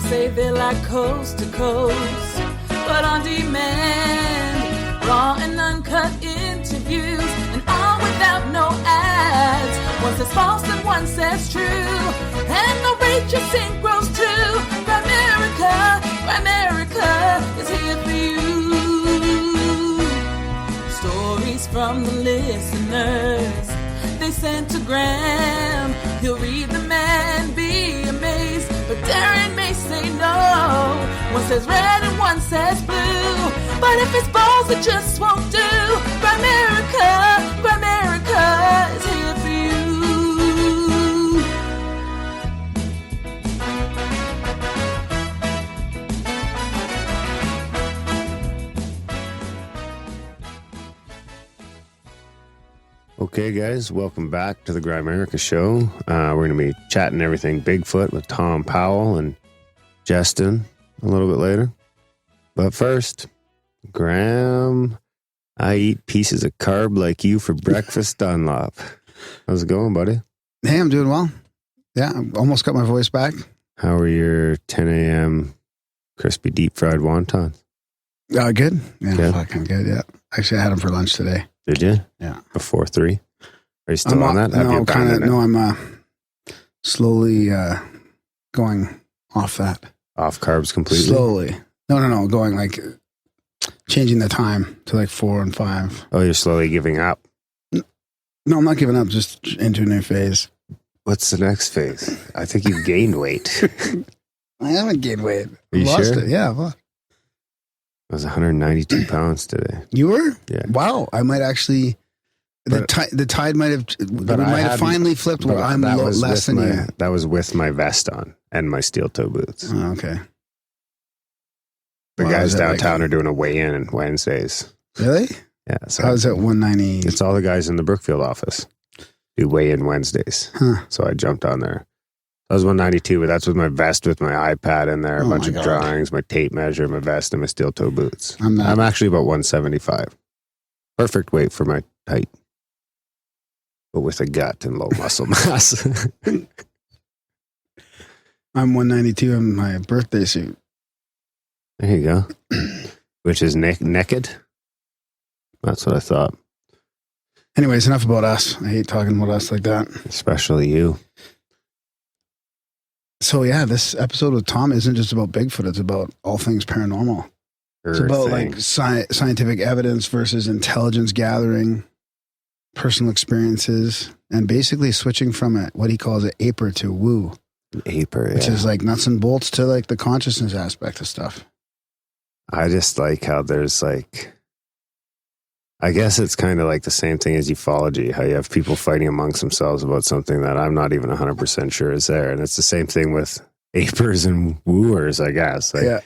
say they like coast to coast, but on demand, raw and uncut interviews, and all without no ads. One says false and one says true, and the rate you sing grows too. Grimerica is here for you. Stories from the listeners, they sent to Graham. He'll read them and be amazed, but Darren may say no. One says red and one says blue, but if it's balls it just won't do. Grimerica is here for you. Okay, guys, welcome back to the Grimerica show. We're going to be chatting everything Bigfoot with Thom Powell and Justin a little bit later. But first, Graham, I eat pieces of carb like you for breakfast, Dunlop. How's it going, buddy? Hey, I'm doing well. Yeah, I almost got my voice back. How are your 10 a.m. crispy deep fried wontons? Good. Yeah, good. Fucking good, yeah. Actually, I had them for lunch today. Did you? Yeah. Before 3? Are you still on that? No, kind of. No, I'm slowly going off that. Off carbs completely? Slowly. No. Going like changing the time to like 4 and 5. Oh, you're slowly giving up? No, I'm not giving up. Just into a new phase. What's the next phase? I think you've gained weight. I haven't gained weight. Are you lost sure? it. Yeah. Well. I was 192 pounds today. You were? Yeah. Wow. I might actually. The tide might have finally flipped where I'm less than you. That was with my vest on and my steel toe boots. Oh, okay. The guys downtown are doing a weigh-in on Wednesdays. Really? Yeah. So how's it 190? It's all the guys in the Brookfield office do weigh-in Wednesdays. Huh. So I jumped on there. I was 192, but that's with my vest with my iPad in there, a bunch of drawings, my tape measure, my vest, and my steel toe boots. I'm actually about 175. Perfect weight for my height, but with a gut and low muscle mass. I'm 192 in my birthday suit. There you go. Which is naked. That's what I thought. Anyways, enough about us. I hate talking about us like that. Especially you. So yeah, this episode with Tom isn't just about Bigfoot. It's about all things paranormal. It's about like scientific evidence versus intelligence gathering, personal experiences, and basically switching from what he calls an Aper to woo. Aper, which is like nuts and bolts to like the consciousness aspect of stuff. I just like how there's like, I guess it's kind of like the same thing as ufology, how you have people fighting amongst themselves about something that I'm not even 100% sure is there. And it's the same thing with apers and wooers, I guess. Like, yeah.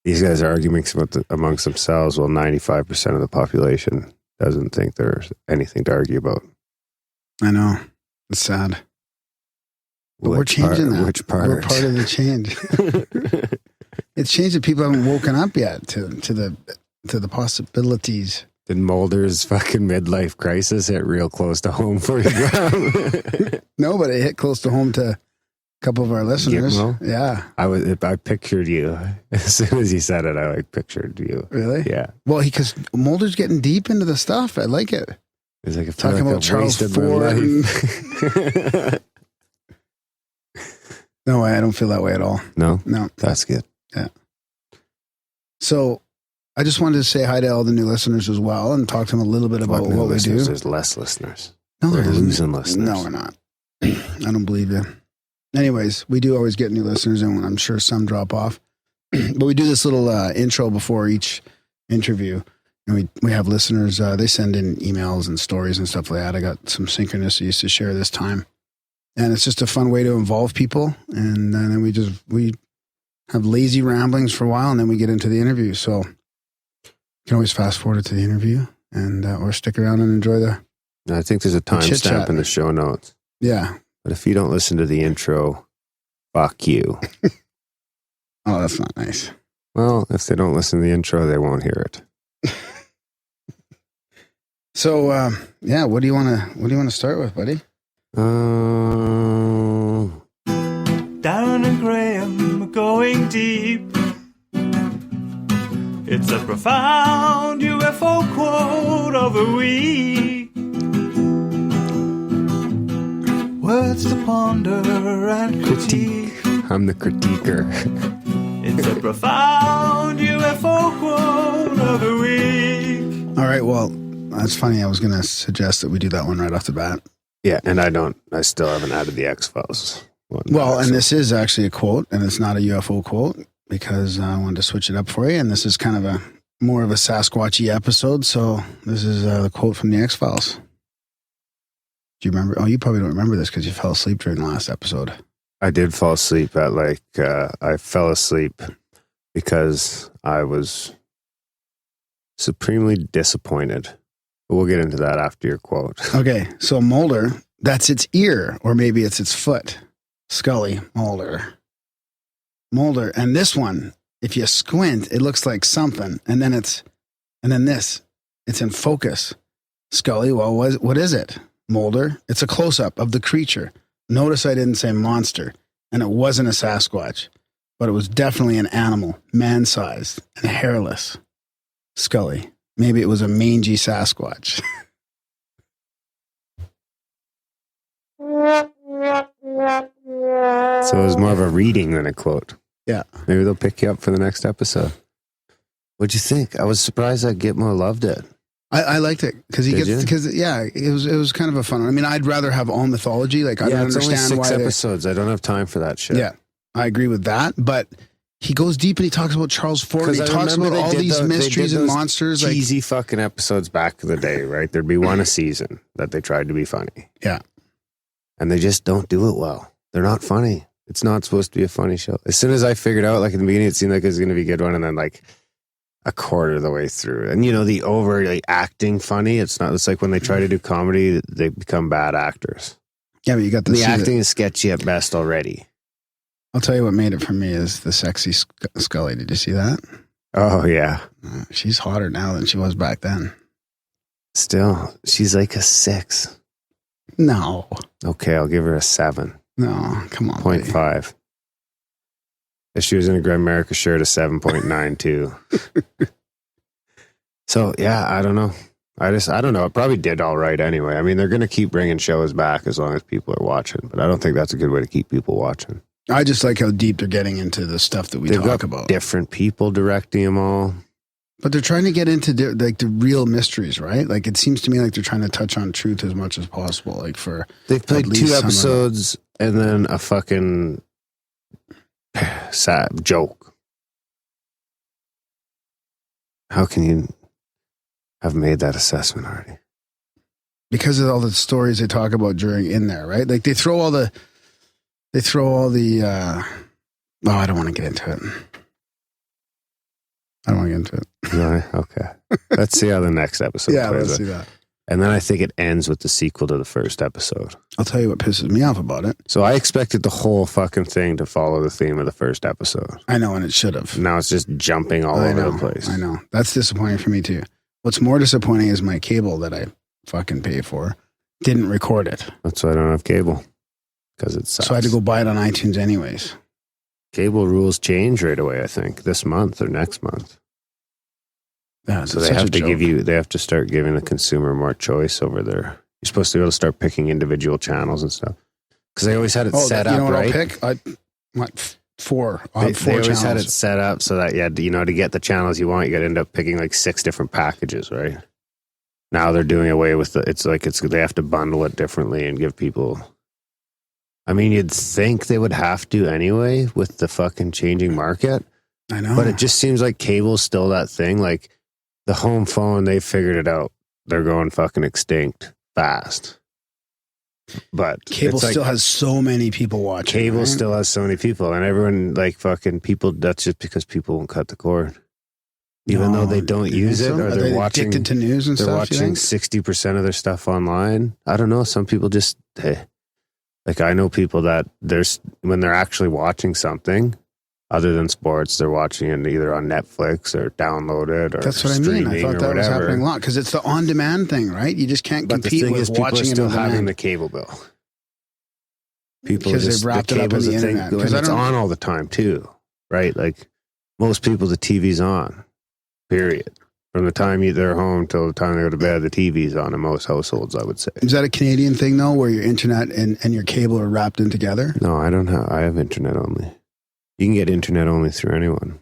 These guys are arguing amongst themselves while 95% of the population doesn't think there's anything to argue about. I know. It's sad. But we're changing that. Which part? We're part of the change. It's changed that people haven't woken up yet to the possibilities. Did Mulder's fucking midlife crisis hit real close to home for you, Graham? No, but it hit close to home to a couple of our listeners. Gitmo? Yeah. I pictured you. As soon as he said it, I pictured you. Really? Yeah. Well, because Mulder's getting deep into the stuff. I like it. He's like, talking about Charles Ford. No, I don't feel that way at all. No? No. That's good. Yeah. So I just wanted to say hi to all the new listeners as well and talk to them a little bit about what we do. There's less listeners. No, we're losing listeners. No, we're not. I don't believe you. Anyways, we do always get new listeners, and I'm sure some drop off. But we do this little intro before each interview, and we have listeners. They send in emails and stories and stuff like that. I got some synchronicities to share this time, and it's just a fun way to involve people. And then we have lazy ramblings for a while, and then we get into the interview. So you can always fast forward to the interview and or stick around and enjoy the. I think there's a timestamp in the show notes. Yeah. But if you don't listen to the intro, fuck you. Oh, that's not nice. Well, if they don't listen to the intro, they won't hear it. So, yeah, what do you want to start with, buddy? Darren and Graham are going going deep. It's a profound UFO quote of the week. Words to ponder and critique. I'm the critiquer. It's a profound UFO quote of the week. All right, well, that's funny. I was going to suggest that we do that one right off the bat. Yeah, and I still haven't added the X-Files one. Well, and this is actually a quote, and it's not a UFO quote, because I wanted to switch it up for you, and this is kind of more of a Sasquatchy episode, so this is the quote from the X-Files. Do you remember? Oh, you probably don't remember this because you fell asleep during the last episode. I did fall asleep at I fell asleep because I was supremely disappointed. But we'll get into that after your quote. Okay, so Mulder, that's its ear, or maybe it's its foot. Scully, Mulder. And this one, if you squint, it looks like something, and then it's in focus. Scully, well, what is it? Mulder, it's a close-up of the creature. Notice I didn't say monster, and it wasn't a Sasquatch, but it was definitely an animal, man-sized and hairless. Scully, maybe it was a mangy Sasquatch. So it was more of a reading than a quote. Yeah. Maybe they'll pick you up for the next episode. What'd you think? I was surprised that Gitmo loved it. I liked it because it was kind of a fun one. I mean, I'd rather have all mythology. Like I don't understand it's only 6 why episodes. I don't have time for that shit. Yeah, I agree with that. But he goes deep and he talks about Charles Fort. And he talks about all these mysteries and monsters. Cheesy fucking episodes back in the day, right? There'd be one a season that they tried to be funny. Yeah, and they just don't do it well. They're not funny. It's not supposed to be a funny show. As soon as I figured out, like in the beginning, it seemed like it was going to be a good one, and then like a quarter of the way through, and the overly acting funny. It's not. It's like when they try to do comedy, they become bad actors. Yeah, but you got the acting is sketchy at best already. I'll tell you what made it for me is the sexy Scully. Did you see that? Oh yeah, she's hotter now than she was back then. Still, she's like a 6. No. Okay, I'll give her a 7. No, come on. 0.5. If she was in a Grimerica shirt, a 7.92. So, yeah, I don't know. I don't know. It probably did all right anyway. I mean, they're going to keep bringing shows back as long as people are watching, but I don't think that's a good way to keep people watching. I just like how deep they're getting into the stuff that we talk about. Different people directing them all. But they're trying to get into the real mysteries, right? Like it seems to me like they're trying to touch on truth as much as possible. Like they've played 2 episodes and then a fucking sad joke. How can you have made that assessment already? Because of all the stories they talk about in there, right? Like they throw all the I don't want to get into it. I don't want to get into it. Right, okay. Let's see how the next episode plays. Let's see that. And then I think it ends with the sequel to the first episode. I'll tell you what pisses me off about it. So I expected the whole fucking thing to follow the theme of the first episode. I know, and it should have. Now it's just jumping all over the place. I know. That's disappointing for me too. What's more disappointing is my cable that I fucking pay for didn't record it. That's why I don't have cable. Because it sucks. So I had to go buy it on iTunes anyways. Cable rules change right away, I think, this month or next month. Yeah, so they have to start giving the consumer more choice over there. You're supposed to be able to start picking individual channels and stuff. Because they always had it set up, right? I'll pick? 4. They always had it set up so that, to get the channels you want, you got to end up picking like 6 different packages, right? Now they're doing away with they have to bundle it differently and give people... I mean, you'd think they would have to anyway with the fucking changing market. I know. But it just seems like cable's still that thing. Like the home phone, they figured it out. They're going fucking extinct fast. But cable still has so many people watching. Cable still has so many people. And everyone, like fucking people, that's just because people won't cut the cord. Even though they don't use it, or they're watching addicted to news and stuff. They're watching 60% of their stuff online. I don't know. Some people just... Like I know people that when they're actually watching something other than sports, they're watching it either on Netflix or downloaded or that's what I mean. I thought that was happening a lot because it's the on-demand thing, right? You just can't compete with watching it on demand. People are still having the cable bill. People because they've wrapped it up in the internet. Because it's on all the time too, right? Like most people, the TV's on, period. From the time they're home till the time they go to bed, the TV's on in most households, I would say. Is that a Canadian thing, though, where your internet and your cable are wrapped in together? No, I have internet only. You can get internet only through anyone.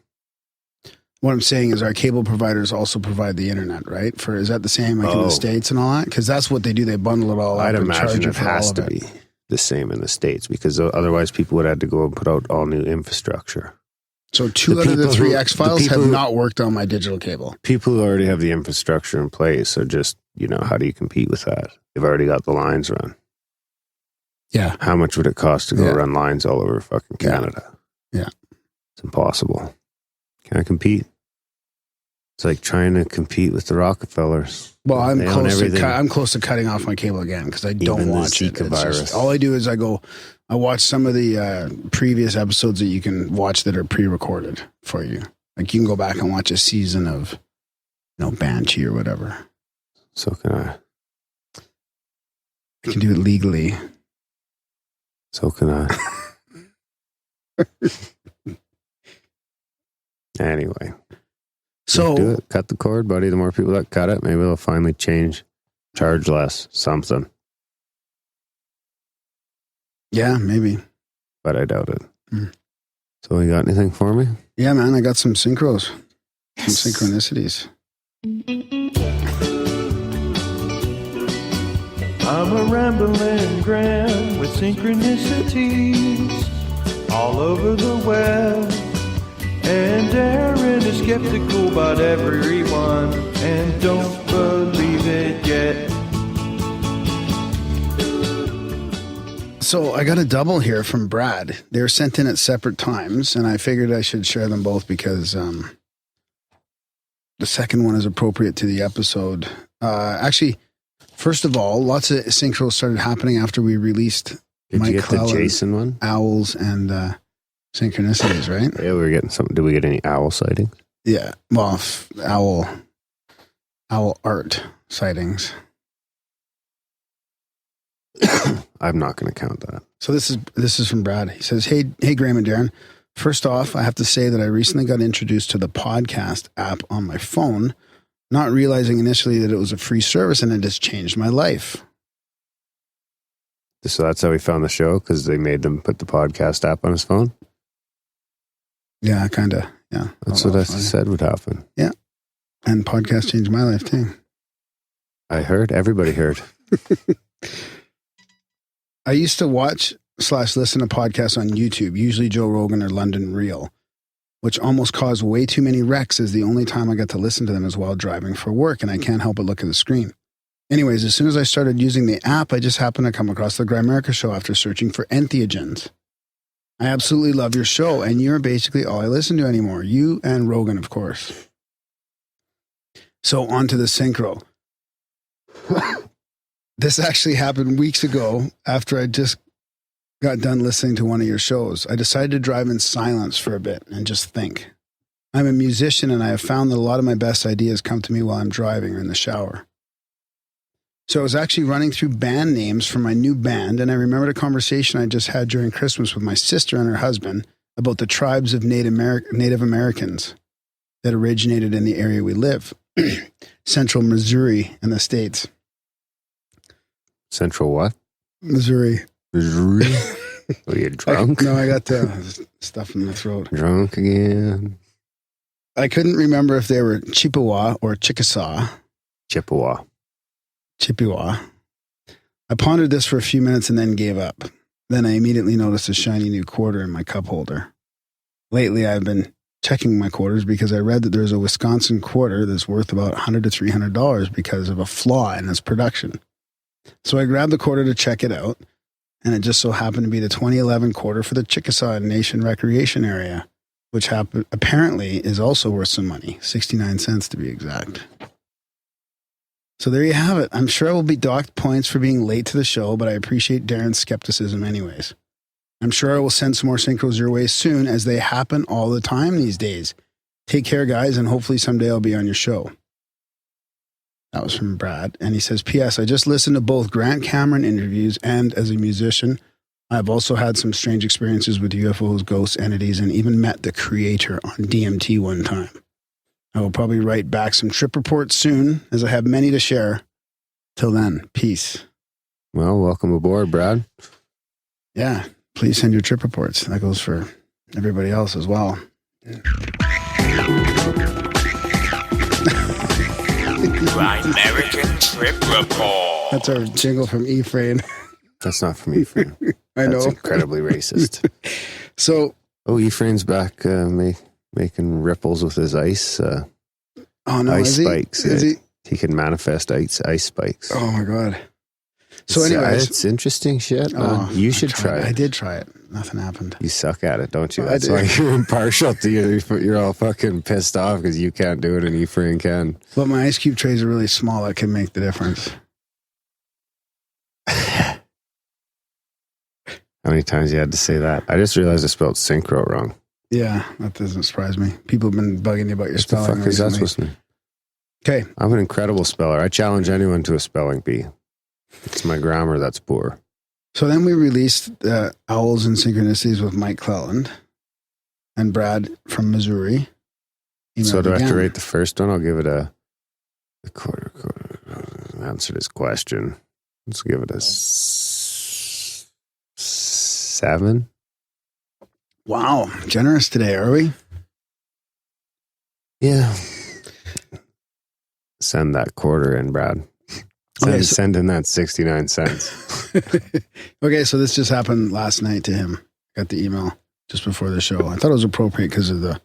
What I'm saying is our cable providers also provide the internet, right? Is that the same like in the States and all that? Because that's what they do. They bundle it all up. I'd and imagine charge it has to be the same in the States because otherwise people would have to go and put out all new infrastructure. So two out of the three X-Files have not worked on my digital cable. People who already have the infrastructure in place are just, how do you compete with that? They've already got the lines run. Yeah. How much would it cost to go run lines all over fucking Canada? Yeah. It's impossible. Can I compete? It's like trying to compete with the Rockefellers. Well, I'm close to cutting off my cable again because I don't watch it. All I do is I watch some of the previous episodes that you can watch that are pre-recorded for you. Like you can go back and watch a season of, Banshee or whatever. So can I. I can do it legally. So can I. Anyway. So do it. Cut the cord, buddy. The more people that cut it, maybe they'll finally charge less, something. Yeah, maybe. But I doubt it. So you got anything for me? Yeah, man. I got some synchros. Some synchronicities. I'm a rambling gram with synchronicities all over the web. And Darren is skeptical about everyone and don't believe it yet. So I got a double here from Brad. They were sent in at separate times, and I figured I should share them both because the second one is appropriate to the episode. Actually, first of all, lots of synchros started happening after we released Did you get the Jason one? Owls and synchronicities, right? Yeah, we were getting something. Did we get any owl sightings? Yeah, well, owl art sightings. I'm not going to count that. So this is from Brad. He says, "Hey, Graham and Darren. First off, I have to say that I recently got introduced to the podcast app on my phone, not realizing initially that it was a free service, and it has changed my life." So that's how we found the show, because they made them put the podcast app on his phone? Yeah, kind of. Yeah. That's what I said would happen. Yeah. And podcast changed my life too. I heard. Everybody heard. I used to watch/listen to podcasts on YouTube, usually Joe Rogan or London Real, which almost caused way too many wrecks, as the only time I got to listen to them is while driving for work, and I can't help but look at the screen. Anyways, as soon as I started using the app, I just happened to come across the Grimerica show after searching for entheogens. I absolutely love your show, and you're basically all I listen to anymore. You and Rogan, of course. So on to the synchro. This actually happened weeks ago after I just got done listening to one of your shows. I decided to drive in silence for a bit and just think. I'm a musician, and I have found that a lot of my best ideas come to me while I'm driving or in the shower. So I was actually running through band names for my new band, and I remembered a conversation I just had during Christmas with my sister and her husband about the tribes of Native Americans that originated in the area we live, central Missouri in the States. Central what? Missouri. Missouri? Are you drunk? No, I got stuff in the throat. Drunk again? I couldn't remember if they were Chippewa or Chickasaw. Chippewa. I pondered this for a few minutes and then gave up. Then I immediately noticed a shiny new quarter in my cup holder. Lately, I've been checking my quarters because I read that there's a Wisconsin quarter that's worth about $100 to $300 because of a flaw in its production. So I grabbed the quarter to check it out, and it just so happened to be the 2011 quarter for the Chickasaw Nation Recreation Area, which apparently is also worth some money, 69 cents to be exact. So there you have it. I'm sure I will be docked points for being late to the show, but I appreciate Darren's skepticism anyways. I'm sure I will send some more synchros your way soon, as they happen all the time these days. Take care, guys, and hopefully someday I'll be on your show. That was from Brad. And he says, P.S. I just listened to both Grant Cameron interviews, and as a musician, I've also had some strange experiences with UFOs, ghosts, entities, and even met the creator on DMT one time. I will probably write back some trip reports soon, as I have many to share. Till then, peace. Well, welcome aboard, Brad. Yeah, please send your trip reports. That goes for everybody else as well. Grimerica Trip Report. That's our jingle from Ephraim. That's not from Ephraim. I know. That's incredibly racist. So, Ephraim's back making ripples with his ice. oh no, ice is he? spikes. Is he? He can manifest ice spikes. Oh my God. So anyways. It's interesting shit, man. You should try it. I did try it. Nothing happened. You suck at it, don't you? I That's do. why you're impartial to you. You're all fucking pissed off because you can't do it and Ephraim can. But my ice cube trays are really small. That can make the difference. How many times you had to say that? I just realized I spelled synchro wrong. Yeah, that doesn't surprise me. People have been bugging you about your spelling. What the fuck is that recently. supposed to mean? Okay. I'm an incredible speller. I challenge anyone to a spelling bee. It's my grammar that's poor. So then we released Owls and Synchronicities with Mike Cleland and Brad from Missouri. So do I have to again. rate the first one? I'll give it a quarter. Answered his question. Let's give it a 7. Wow, generous today, are we? Yeah. Send that quarter in, Brad. Send in that 69 cents. Okay, so this just happened last night to him. Got the email just before the show. I thought it was appropriate because of the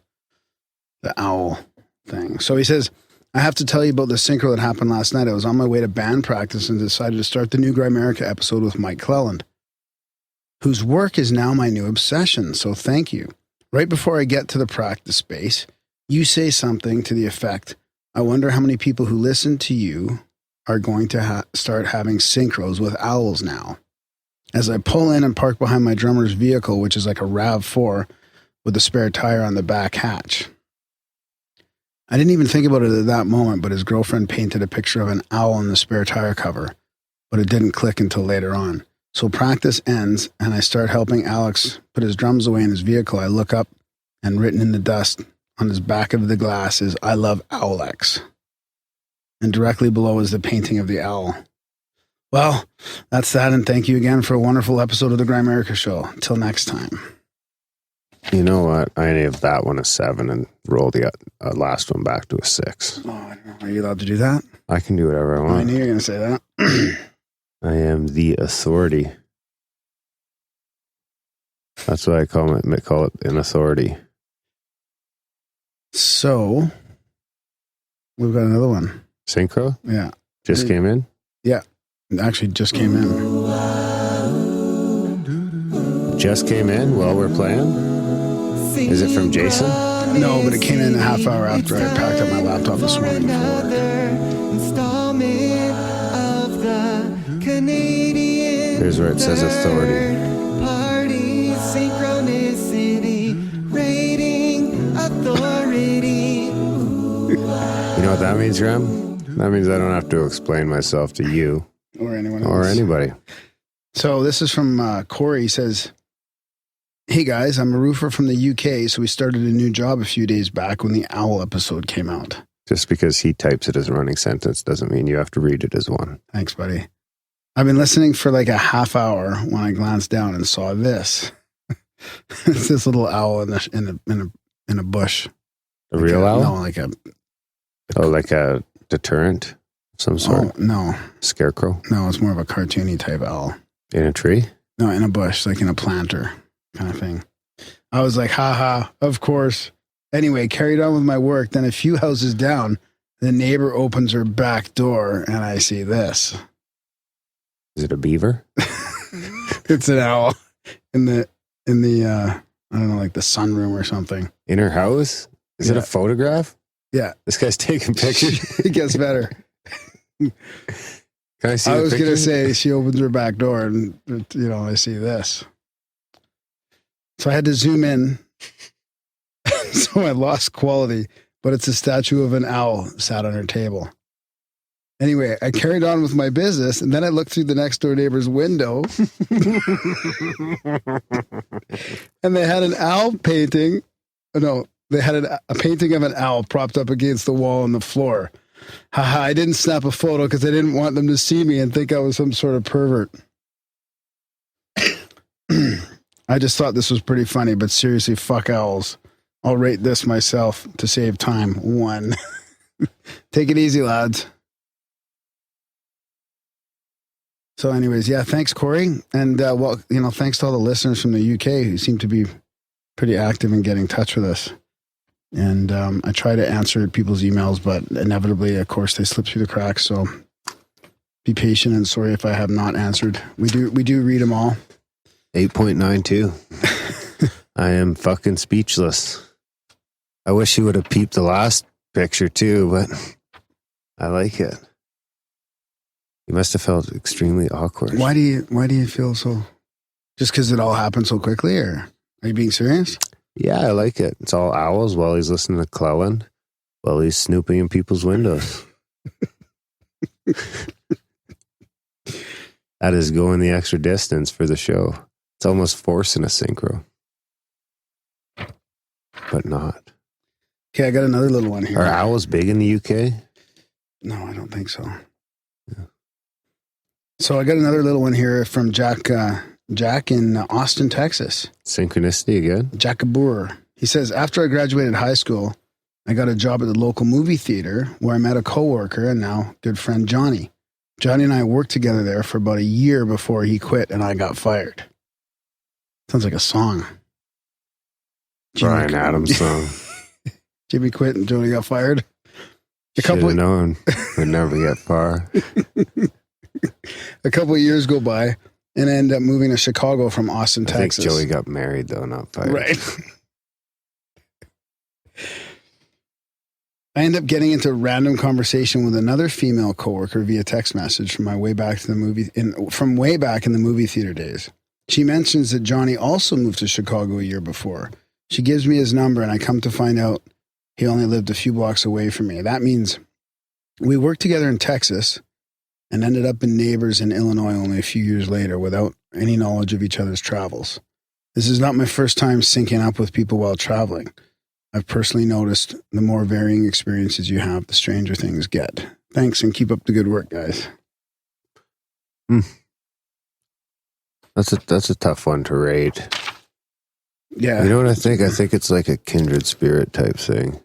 owl thing. So he says, I have to tell you about the synchro that happened last night. I was on my way to band practice and decided to start the new Grimerica episode with Mike Cleland, whose work is now my new obsession. So thank you. Right before I get to the practice space, you say something to the effect, I wonder how many people who listen to you are going to start having synchros with owls now. As I pull in and park behind my drummer's vehicle, which is like a RAV4 with a spare tire on the back hatch. I didn't even think about it at that moment, but his girlfriend painted a picture of an owl in the spare tire cover, but it didn't click until later on. So practice ends, and I start helping Alex put his drums away in his vehicle. I look up, and written in the dust on his back of the glass is, I love Owlex. And directly below is the painting of the owl. Well, that's that, and thank you again for a wonderful episode of the Grimerica Show. Until next time. You know what? I gave that one a 7 and roll the last one back to a 6. Oh, I don't know. Are you allowed to do that? I can do whatever I want. I knew you were going to say that. I am the authority. That's what I call it an authority. So, we've got another one. Synchro? Yeah. Just came in? Yeah. It actually just came in. Just came in while we're playing? Is it from Jason? No, but it came in a half hour after I packed up my laptop this morning for work. Here's where it says authority. Party, synchronicity, rating, authority. You know what that means, Graham? That means I don't have to explain myself to you Or anyone else. or anybody. So this is from Corey. He says, hey guys, I'm a roofer from the UK, so we started a new job a few days back when the owl episode came out. Just because he types it as a running sentence doesn't mean you have to read it as one. Thanks, buddy. I've been listening for like a half hour when I glanced down and saw this. It's this little owl in a bush. A real owl? No, like a... Oh, like a deterrent of some sort? Oh, no. Scarecrow? No, it's more of a cartoony type owl. In a tree? No, in a bush, like in a planter kind of thing. I was like, haha, of course. Anyway, carried on with my work. Then a few houses down, the neighbor opens her back door and I see this. Is it a beaver? It's an owl in the I don't know, like the sunroom or something. In her house? Is it a photograph? Yeah. This guy's taking pictures. It gets better. Can I see I the was going to picture? say she opens her back door and, I see this. So I had to zoom in. So I lost quality, but it's a statue of an owl sat on her table. Anyway, I carried on with my business, and then I looked through the next door neighbor's window, and they had an owl painting. No, they had a painting of an owl propped up against the wall on the floor. Haha, I didn't snap a photo because I didn't want them to see me and think I was some sort of pervert. I just thought this was pretty funny, but seriously, fuck owls. I'll rate this myself to save time. 1. Take it easy, lads. So anyways, yeah, thanks, Corey. And, well, you know, thanks to all the listeners from the UK who seem to be pretty active in getting in touch with us. And I try to answer people's emails, but inevitably, of course, they slip through the cracks. So be patient and sorry if I have not answered. We do read them all. 8.92. I am fucking speechless. I wish you would have peeped the last picture too, but I like it. You must have felt extremely awkward. Why do you feel so? Just because it all happened so quickly, or are you being serious? Yeah, I like it. It's all owls while he's listening to Cleland, while he's snooping in people's windows. That is going the extra distance for the show. It's almost forcing a synchro. But not. Okay, I got another little one here. Are owls big in the UK? No, I don't think so. Yeah. So I got another little one here from Jack in Austin, Texas. Synchronicity again? Jack Abour. He says, after I graduated high school, I got a job at the local movie theater where I met a coworker and now good friend Johnny. Johnny and I worked together there for about a year before he quit and I got fired. Sounds like a song. Bryan Adams song. Jimmy quit and Johnny got fired. Should have known. We'd never get far. A couple of years go by and I end up moving to Chicago from Austin, Texas. I think Joey got married though, not fired. Right. I end up getting into random conversation with another female coworker via text message from way back in the movie theater days. She mentions that Johnny also moved to Chicago a year before. She gives me his number and I come to find out he only lived a few blocks away from me. That means we worked together in Texas and ended up in neighbors in Illinois only a few years later without any knowledge of each other's travels. This is not my first time syncing up with people while traveling. I've personally noticed the more varying experiences you have, the stranger things get. Thanks and keep up the good work, guys. That's a tough one to rate. Yeah. You know what I think? I think it's like a kindred spirit type thing.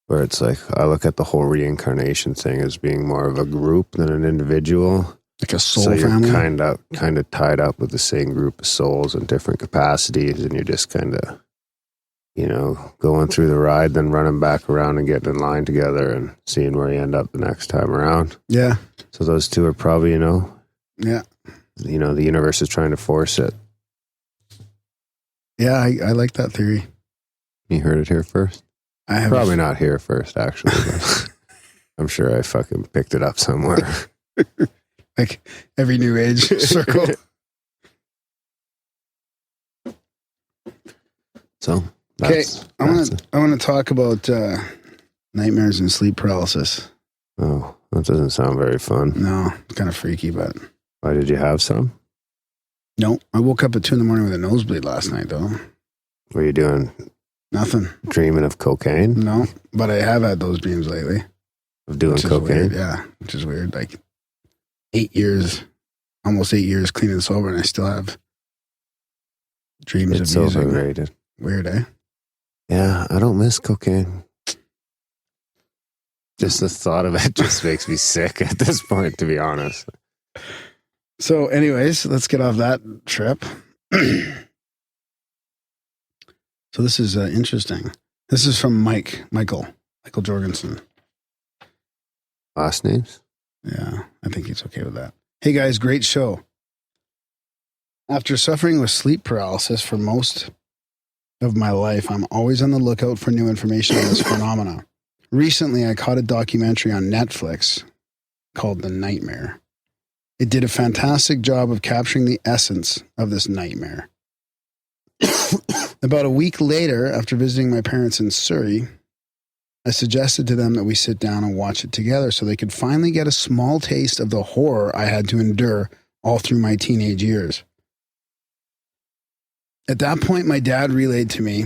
Where it's like, I look at the whole reincarnation thing as being more of a group than an individual. Like a soul so family? You're kind of tied up with the same group of souls in different capacities, and you're just kind of, you know, going through the ride, then running back around and getting in line together and seeing where you end up the next time around. Yeah. So those two are probably, you know, yeah. You know, the universe is trying to force it. Yeah, I like that theory. You heard it here first? I have probably not here first, actually. But I'm sure I fucking picked it up somewhere. Like every new age circle. So, okay, I want to talk about nightmares and sleep paralysis. Oh, that doesn't sound very fun. No, it's kind of freaky, but. Why did you have some? No, I woke up at 2 a.m. with a nosebleed last night, though. What are you doing? Nothing. Dreaming of cocaine? No, but I have had those dreams lately. Of doing cocaine? Yeah, which is weird. Like 8 years, almost 8 years clean and sober, and I still have dreams it's of using it. overrated. Weird, eh? Yeah, I don't miss cocaine. Just the thought of it just makes me sick at this point, to be honest. So anyways, let's get off that trip. So this is interesting. This is from Michael Jorgensen. Last names? Yeah, I think he's okay with that. Hey guys, great show. After suffering with sleep paralysis for most of my life, I'm always on the lookout for new information on this phenomena. Recently, I caught a documentary on Netflix called The Nightmare. It did a fantastic job of capturing the essence of this nightmare. About a week later, after visiting my parents in Surrey, I suggested to them that we sit down and watch it together so they could finally get a small taste of the horror I had to endure all through my teenage years. At that point, my dad relayed to me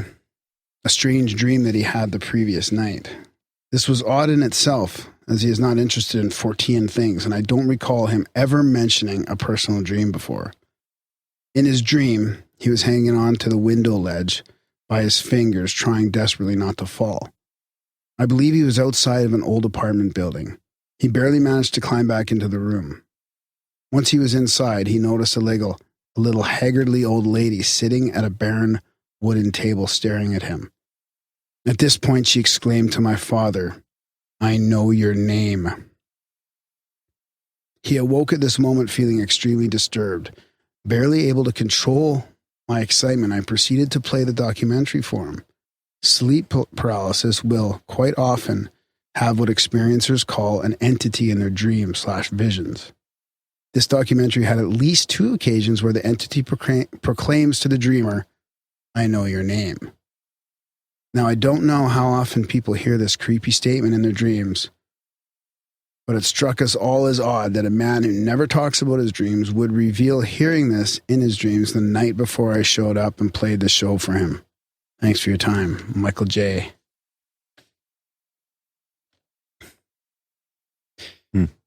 a strange dream that he had the previous night. This was odd in itself, as he is not interested in Fortean things, and I don't recall him ever mentioning a personal dream before. In his dream, he was hanging on to the window ledge by his fingers, trying desperately not to fall. I believe he was outside of an old apartment building. He barely managed to climb back into the room. Once he was inside, he noticed a little haggardly old lady sitting at a barren wooden table staring at him. At this point, she exclaimed to my father, "I know your name." He awoke at this moment feeling extremely disturbed. Barely able to control my excitement, I proceeded to play the documentary for him. Sleep paralysis will quite often have what experiencers call an entity in their dreams/visions. This documentary had at least 2 occasions where the entity proclaims to the dreamer, "I know your name." Now, I don't know how often people hear this creepy statement in their dreams, but it struck us all as odd that a man who never talks about his dreams would reveal hearing this in his dreams the night before I showed up and played the show for him. Thanks for your time, Michael J.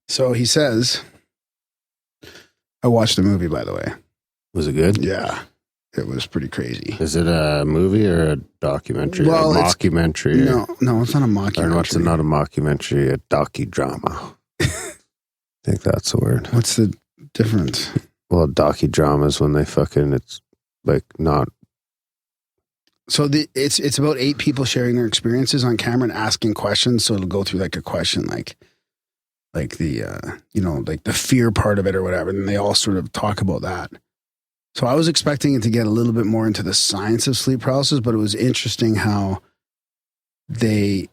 So he says, I watched the movie, by the way. Was it good? Yeah, it was pretty crazy. Is it a movie or a documentary? Well, a mockumentary? No, it's not a mockumentary. Or what's it, not a mockumentary, a docudrama? I think that's the word. What's the difference? Well, docudrama is when they fucking, it's like not. So it's about 8 people sharing their experiences on camera and asking questions. So it'll go through like a question, like the, like the fear part of it or whatever. And they all sort of talk about that. So I was expecting it to get a little bit more into the science of sleep paralysis, but it was interesting how they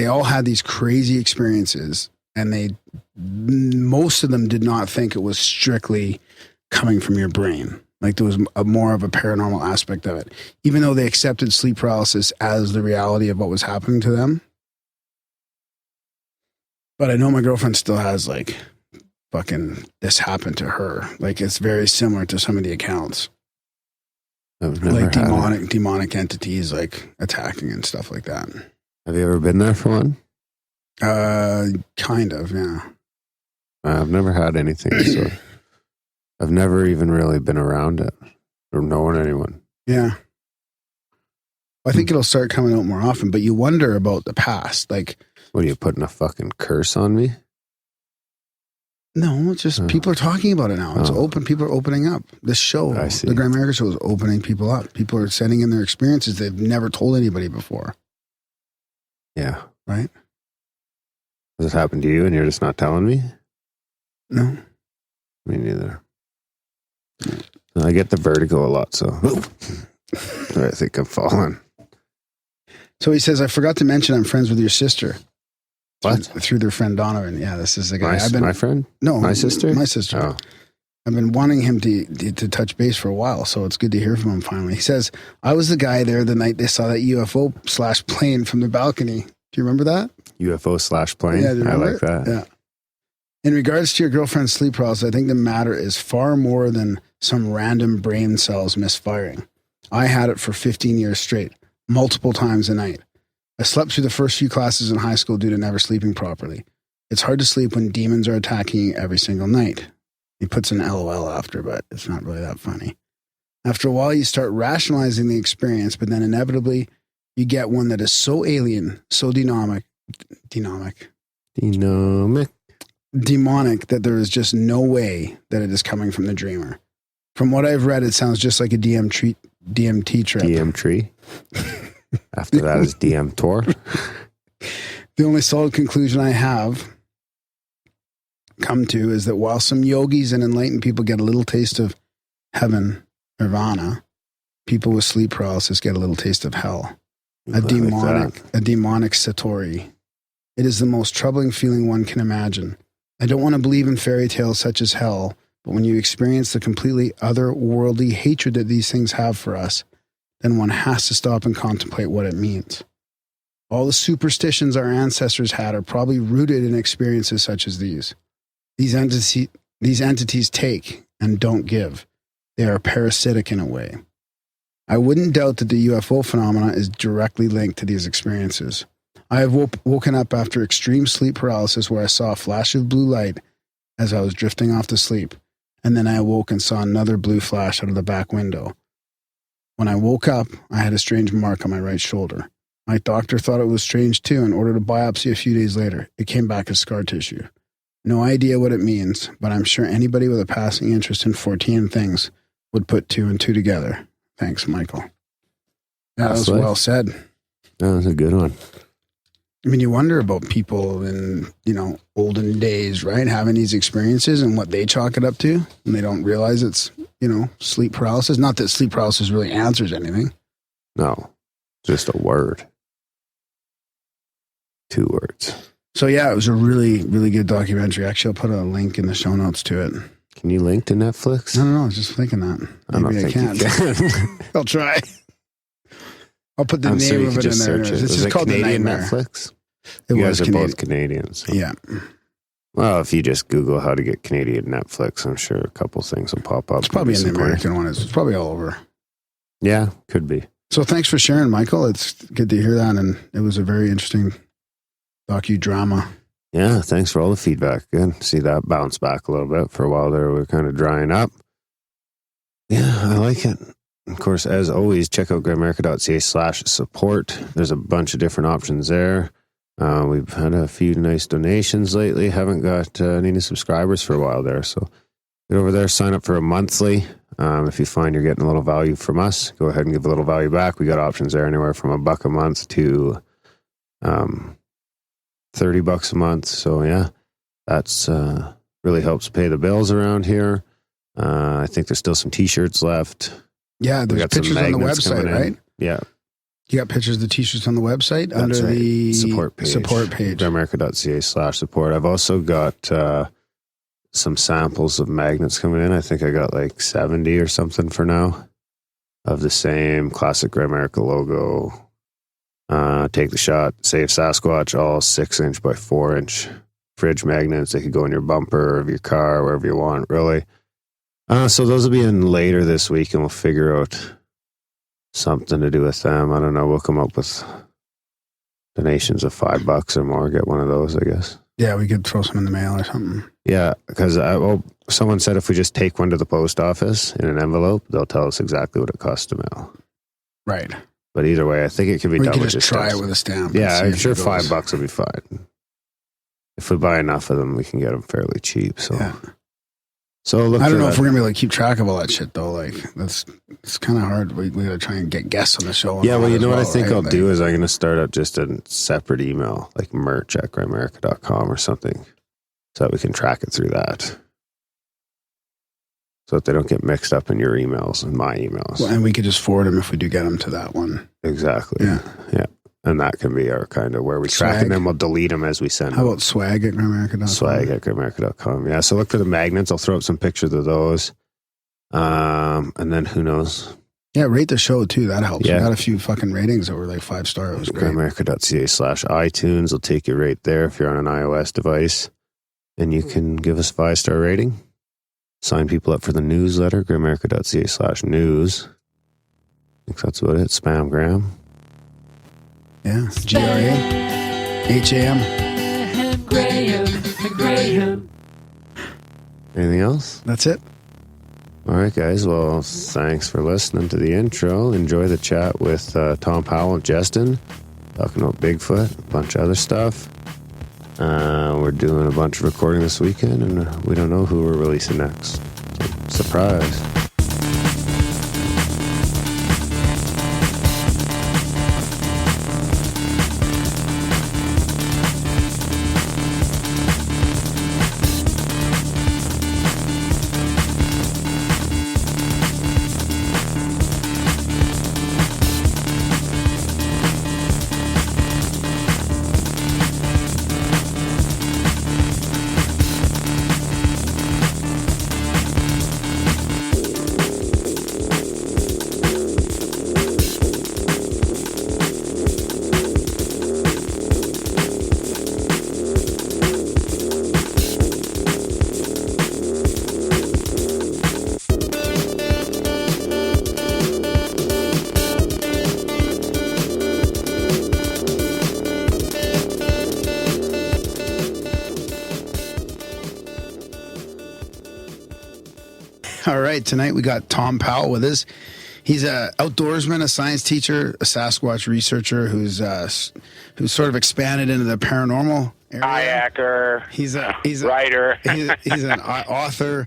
all had these crazy experiences, and most of them did not think it was strictly coming from your brain. Like there was more of a paranormal aspect of it, even though they accepted sleep paralysis as the reality of what was happening to them. But I know my girlfriend still has like fucking this happened to her. Like it's very similar to some of the accounts. Like demonic entities like attacking and stuff like that. Have you ever been there for one? Kind of, yeah. I've never had anything, so I've never even really been around it or known anyone. Yeah. I think it'll start coming out more often, but you wonder about the past. Like, what are you putting a fucking curse on me? No, it's just people are talking about it now. It's open. People are opening up. This show, the Grimerica show, is opening people up. People are sending in their experiences they've never told anybody before. Yeah. Right? Has it happened to you and you're just not telling me? No. Me neither. No. I get the vertigo a lot, so I think I'm falling. So he says, I forgot to mention I'm friends with your sister. What? Through their friend Donovan. Yeah, this is the guy. My friend? No. My sister? My sister. Oh. I've been wanting him to touch base for a while, so it's good to hear from him finally. He says, I was the guy there the night they saw that UFO/plane from the balcony. Do you remember that? UFO/plane? Yeah, I like that. Yeah. In regards to your girlfriend's sleep paralysis, I think the matter is far more than some random brain cells misfiring. I had it for 15 years straight, multiple times a night. I slept through the first few classes in high school due to never sleeping properly. It's hard to sleep when demons are attacking you every single night. He puts an LOL after, but it's not really that funny. After a while, you start rationalizing the experience, but then inevitably you get one that is so alien, so demonic that there is just no way that it is coming from the dreamer. From what I've read, it sounds just like a DMT trip. DM tree? After that is DM tour. The only solid conclusion I have come to is that while some yogis and enlightened people get a little taste of heaven, nirvana, people with sleep paralysis get a little taste of hell. A demonic satori. It is the most troubling feeling one can imagine. I don't want to believe in fairy tales such as hell, but when you experience the completely otherworldly hatred that these things have for us, then one has to stop and contemplate what it means. All the superstitions our ancestors had are probably rooted in experiences such as these. These entities take and don't give. They are parasitic in a way. I wouldn't doubt that the UFO phenomena is directly linked to these experiences. I have woken up after extreme sleep paralysis where I saw a flash of blue light as I was drifting off to sleep, and then I awoke and saw another blue flash out of the back window. When I woke up, I had a strange mark on my right shoulder. My doctor thought it was strange too and ordered a biopsy a few days later. It came back as scar tissue. No idea what it means, but I'm sure anybody with a passing interest in 14 things would put 2 and 2 together. Thanks, Michael. Yeah, that was well said. That was a good one. I mean, you wonder about people in, olden days, right? Having these experiences and what they chalk it up to. And they don't realize it's, sleep paralysis. Not that sleep paralysis really answers anything. No, just a word. 2 words. So yeah, it was a really, really good documentary. Actually, I'll put a link in the show notes to it. Can you link to Netflix? I don't know. I was just thinking that. Maybe I can't. I'll try. I'll put the name of it in there. This is called Canadian The Nightmare. Netflix? It You was guys are Canadian. both Canadians. So. Yeah. Well, if you just Google how to get Canadian Netflix, I'm sure a couple things will pop up. It's probably an American one. It's probably all over. Yeah, could be. So thanks for sharing, Michael. It's good to hear that. And it was a very interesting docudrama. Yeah, thanks for all the feedback. Good. See that bounce back a little bit. For a while there, we were kind of drying up. Yeah, I like it. Of course, as always, check out Grimerica.ca/support. There's a bunch of different options there. We've had a few nice donations lately. Haven't got any new subscribers for a while there. So get over there, sign up for a monthly. If you find you're getting a little value from us, go ahead and give a little value back. We got options there anywhere from $1 a month to $30 a month. So yeah, that's really helps pay the bills around here. I think there's still some t-shirts left. Yeah, there's pictures on the website, right? Yeah. You got pictures of the t-shirts on the website. That's under right. the support page. Grimerica.ca/support. I've also got some samples of magnets coming in. I think I got like 70 or something for now of the same classic Grimerica logo. Take the shot, save Sasquatch, all 6-inch by 4-inch fridge magnets. They could go in your bumper of your car, wherever you want, really. So those will be in later this week, and we'll figure out something to do with them. I don't know. We'll come up with donations of $5 or more. Get one of those, I guess. Yeah, we could throw some in the mail or something. Yeah, because someone said if we just take one to the post office in an envelope, they'll tell us exactly what it costs to mail. Right. But either way, I think it can be We done could with just try it with a stamp. Yeah, and I'm see sure if it goes. $5 will be fine. If we buy enough of them, we can get them fairly cheap. So, Yeah. so look. I don't for know that. if we're gonna be able to keep track of all that shit though. Like it's kind of hard. We gotta try and get guests on the show. Yeah, well, you know what I think right? I'll do is I'm going to start up just a separate email, like merch@grimerica.com or something, so that we can track it through that. So that they don't get mixed up in your emails and my emails. Well, and we could just forward them if we do get them to that one. Exactly. Yeah. Yeah. And that can be our kind of where we track, Swag. and then we'll delete them as we send How them. about swag@grimerica.com? Swag@grimerica.com. Yeah. So look for the magnets. I'll throw up some pictures of those. And then who knows? Yeah, rate the show too. That helps. Yeah. We got a few fucking ratings that were like 5-star. It was great. Grimerica.ca/iTunes will take you right there if you're on an iOS device. And you can give us a 5-star rating. Sign people up for the newsletter, Grimerica.ca/news. I think that's about it. Spamgram. Yeah. GRAHAM. Anything else? That's it. All right, guys. Well, thanks for listening to the intro. Enjoy the chat with Tom Powell and Justin, talking about Bigfoot, a bunch of other stuff. We're doing a bunch of recording this weekend, and we don't know who we're releasing next. So, surprise. right, tonight we got Thom Powell with us. He's an outdoorsman, a science teacher, a Sasquatch researcher who's sort of expanded into the paranormal area. Kayaker. He's a writer. he's an author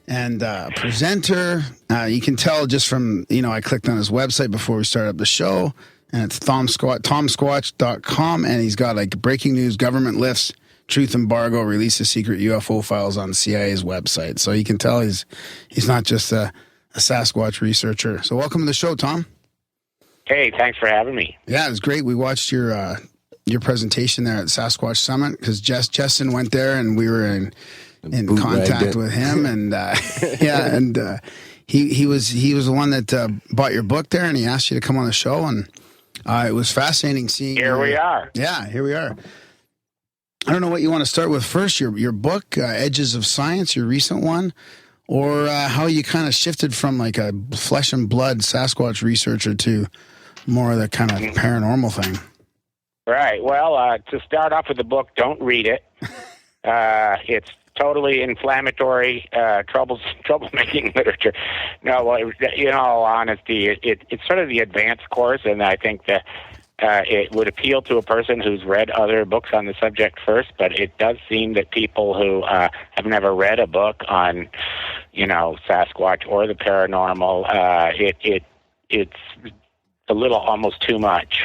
and presenter. You can tell just from, I clicked on his website before we started up the show, and it's ThomSquatch.com, and he's got like breaking news, government lifts, truth embargo, releases secret UFO files on the CIA's website. So you can tell he's not just a Sasquatch researcher. So welcome to the show, Tom. Hey, thanks for having me. Yeah, it was great. We watched your presentation there at Sasquatch Summit because Justin went there and we were in contact with him, and he was the one that bought your book there, and he asked you to come on the show, and it was fascinating seeing. Here we are. Yeah, here we are. I don't know what you want to start with first. Your book, Edges of Science, your recent one, or how you kind of shifted from like a flesh and blood Sasquatch researcher to more of the kind of paranormal thing. Right. Well, to start off with the book, don't read it. It's totally inflammatory, troublemaking literature. No, in all honesty, it's sort of the advanced course, and I think that it would appeal to a person who's read other books on the subject first, but it does seem that people who have never read a book on, Sasquatch or the paranormal, it's a little almost too much.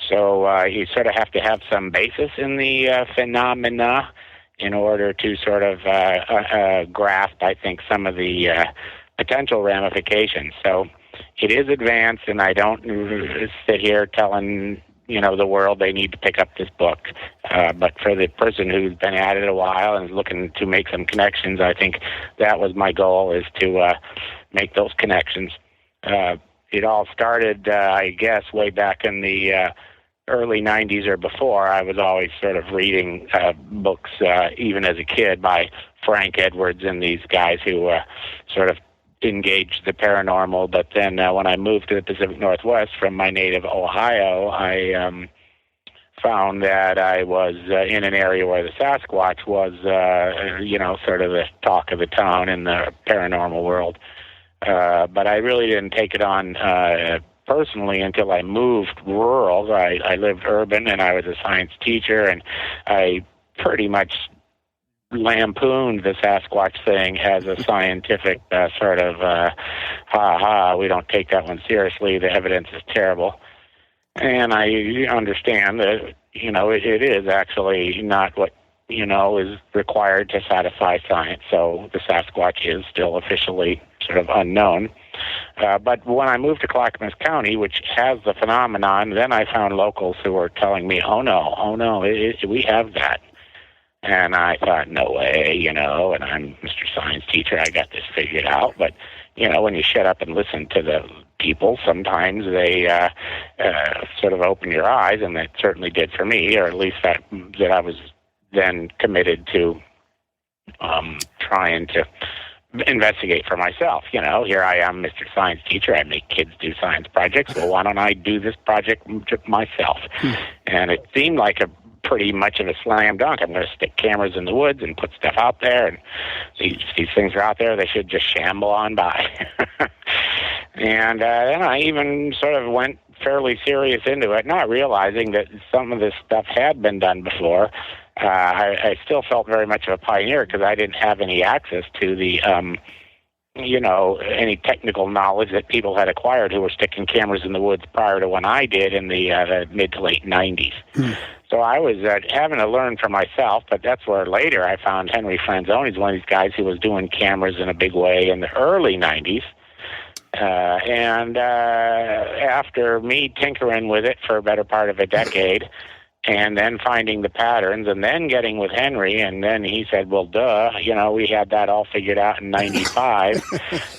So you sort of have to have some basis in the phenomena in order to sort of grasp, I think, some of the potential ramifications. So it is advanced, and I don't sit here telling, the world they need to pick up this book. But for the person who's been at it a while and is looking to make some connections, I think that was my goal, is to make those connections. It all started, I guess, way back in the early 90s or before. I was always sort of reading books, even as a kid, by Frank Edwards and these guys who sort of engaged the paranormal. But then when I moved to the Pacific Northwest from my native Ohio, I found that I was in an area where the Sasquatch was, sort of the talk of the town in the paranormal world. But I really didn't take it on personally until I moved rural. I lived urban, and I was a science teacher, and I pretty much lampooned the Sasquatch thing as a scientific sort of we don't take that one seriously, the evidence is terrible. And I understand that it is actually not what is required to satisfy science. So the Sasquatch is still officially sort of unknown. But when I moved to Clackamas County, which has the phenomenon, then I found locals who were telling me, oh no, we have that. And I thought, no way, and I'm Mr. Science Teacher, I got this figured out. But, when you shut up and listen to the people, sometimes they sort of open your eyes, and that certainly did for me, or at least that I was then committed to trying to investigate for myself. Here I am, Mr. Science Teacher, I make kids do science projects. Well, why don't I do this project myself? And it seemed like a pretty much of a slam dunk. I'm going to stick cameras in the woods and put stuff out there, and these things are out there. They should just shamble on by. And then I even sort of went fairly serious into it, not realizing that some of this stuff had been done before. I still felt very much of a pioneer because I didn't have any access to the any technical knowledge that people had acquired who were sticking cameras in the woods prior to when I did in the mid to late 90s. So I was having to learn for myself, but that's where later I found Henry Franzoni. He's one of these guys who was doing cameras in a big way in the early 90s. And after me tinkering with it for a better part of a decade, and then finding the patterns, and then getting with Henry, and then he said, well, duh, we had that all figured out in 95.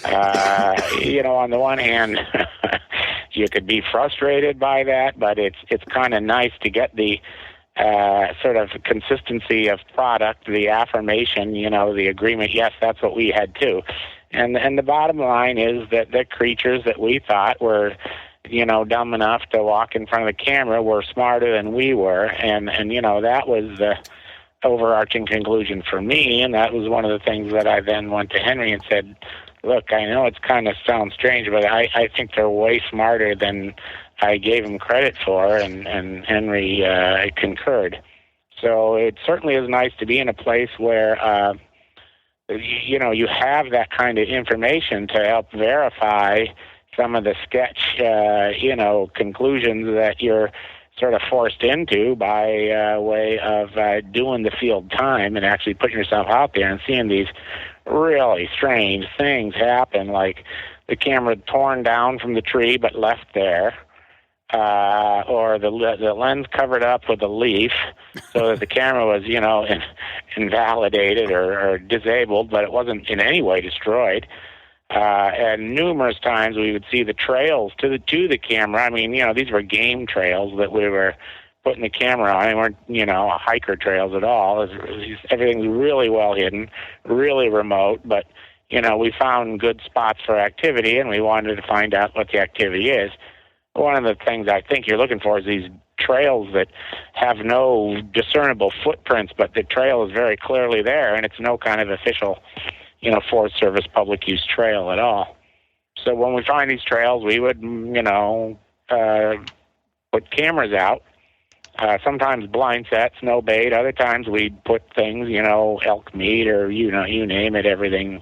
On the one hand, you could be frustrated by that, but it's kind of nice to get the sort of consistency of product, the affirmation, the agreement, yes, that's what we had too. And the bottom line is that the creatures that we thought were dumb enough to walk in front of the camera were smarter than we were. And that was the overarching conclusion for me. And that was one of the things that I then went to Henry and said, look, I know it's kind of sounds strange, but I think they're way smarter than I gave them credit for, and Henry concurred. So it certainly is nice to be in a place where, you have that kind of information to help verify some of the sketch, conclusions that you're sort of forced into by way of doing the field time and actually putting yourself out there and seeing these really strange things happen, like the camera torn down from the tree but left there, or the lens covered up with a leaf so that the camera was, invalidated or disabled, but it wasn't in any way destroyed. And numerous times we would see the trails to the camera. I mean, these were game trails that we were putting the camera on. They weren't, hiker trails at all. Everything was really well hidden, really remote, but, we found good spots for activity, and we wanted to find out what the activity is. One of the things I think you're looking for is these trails that have no discernible footprints, but the trail is very clearly there, and it's no kind of official Forest Service public use trail at all. So when we find these trails, we would, put cameras out. Sometimes blind sets, no bait. Other times we'd put things, elk meat or, you name it, everything,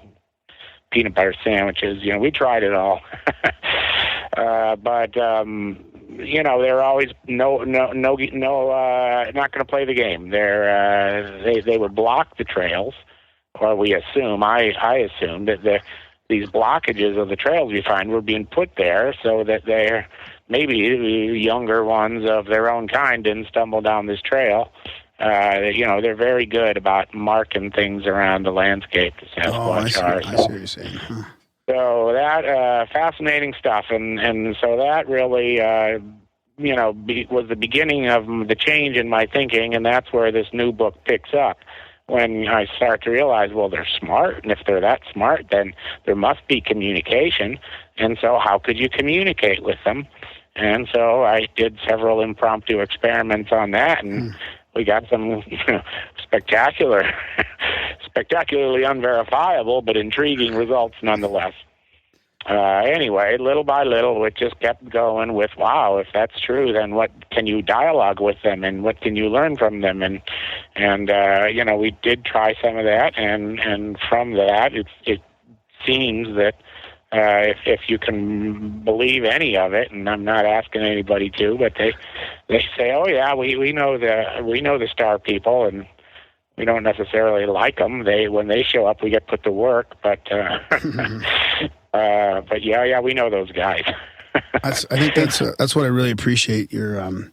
peanut butter sandwiches. We tried it all. But they're always not going to play the game. They would block the trails. Or we assume, I assume that these blockages of the trails we find were being put there so that they're maybe younger ones of their own kind didn't stumble down this trail. They're very good about marking things around the landscape. The Sasquatch are. I see what you're saying. Huh. So that fascinating stuff, and so that really was the beginning of the change in my thinking, and that's where this new book picks up. When I start to realize, well, they're smart, and if they're that smart, then there must be communication. And so how could you communicate with them? And so I did several impromptu experiments on that, and we got some spectacularly unverifiable but intriguing results nonetheless. Anyway, little by little, it just kept going with, wow, if that's true, then what can you dialogue with them, and what can you learn from them? And we did try some of that, and from that, it seems that if you can believe any of it, and I'm not asking anybody to, but they say, oh yeah, we know the star people, and we don't necessarily like them. When they show up, we get put to work, but yeah, we know those guys. I think that's what I really appreciate your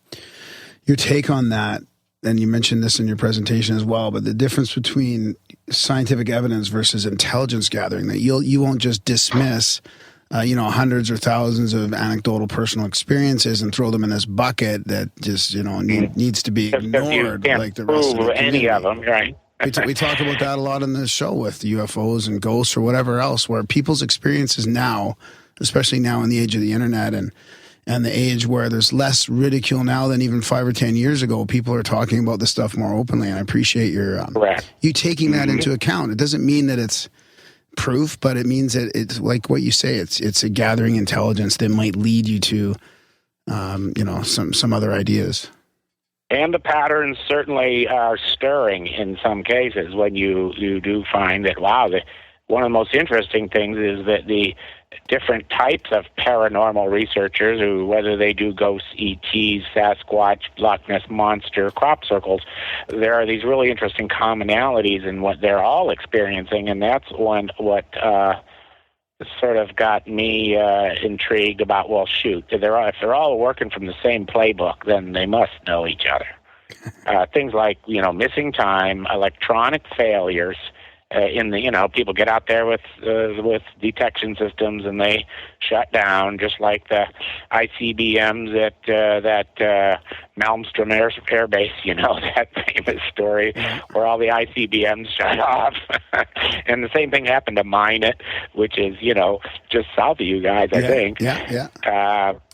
take on that. And you mentioned this in your presentation as well, but the difference between scientific evidence versus intelligence gathering, that you won't just dismiss, hundreds or thousands of anecdotal personal experiences and throw them in this bucket that just, needs to be ignored like the rest of the community. Any of them, right? We talk about that a lot in this show with UFOs and ghosts or whatever else, where people's experiences now, especially now in the age of the internet and the age where there's less ridicule now than even 5 or 10 years ago, people are talking about this stuff more openly. And I appreciate you taking that into account. It doesn't mean that it's proof, but it means that it's like what you say. It's a gathering intelligence that might lead you to, some other ideas. And the patterns certainly are stirring in some cases when you do find that, wow, one of the most interesting things is that the different types of paranormal researchers, who whether they do ghosts, ETs, Sasquatch, Loch Ness Monster, crop circles, there are these really interesting commonalities in what they're all experiencing, and that's what sort of got me intrigued about, well, shoot, if they're all working from the same playbook, then they must know each other. Things like, missing time, electronic failures, people get out there with detection systems and they shut down, just like the ICBMs at that Malmstrom Air Base, that famous story where all the ICBMs shut off. And the same thing happened to Minot, which is, just south of you guys, I think. Yeah.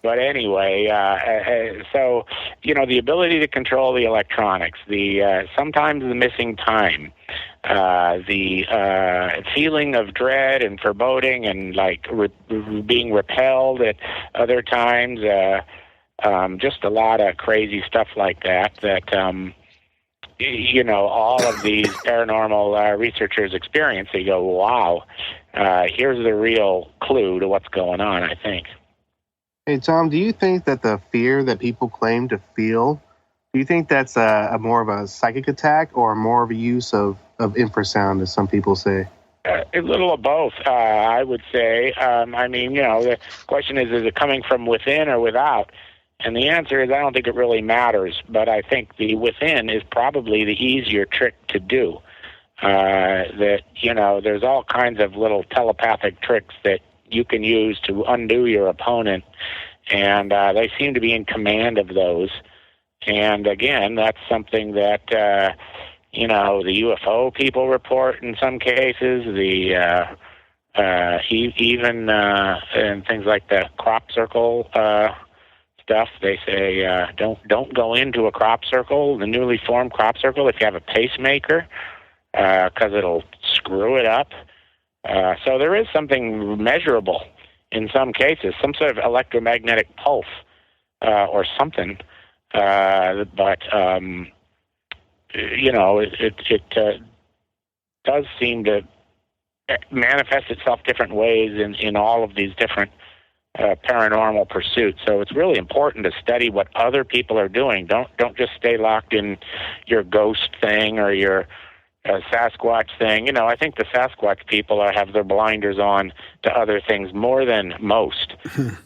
But anyway, so, the ability to control the electronics, sometimes the missing time, the feeling of dread and foreboding and like being repelled at other times, just a lot of crazy stuff like that all of these paranormal researchers experience. They go, wow, here's the real clue to what's going on, I think. Hey, Tom, do you think that the fear that people claim to feel, do you think that's a more of a psychic attack or more of a use of infrasound, as some people say? A little of both, I would say. The question is it coming from within or without? And the answer is I don't think it really matters, but I think the within is probably the easier trick to do. There's all kinds of little telepathic tricks that you can use to undo your opponent, and they seem to be in command of those. And again, that's something that, the UFO people report in some cases, even and things like the crop circle stuff. They say don't go into a crop circle, the newly formed crop circle, if you have a pacemaker, because it'll screw it up. So there is something measurable in some cases, some sort of electromagnetic pulse or something. But it does seem to manifest itself different ways in all of these different paranormal pursuits. So it's really important to study what other people are doing. Don't just stay locked in your ghost thing or your Sasquatch thing. I think the Sasquatch people have their blinders on to other things more than most.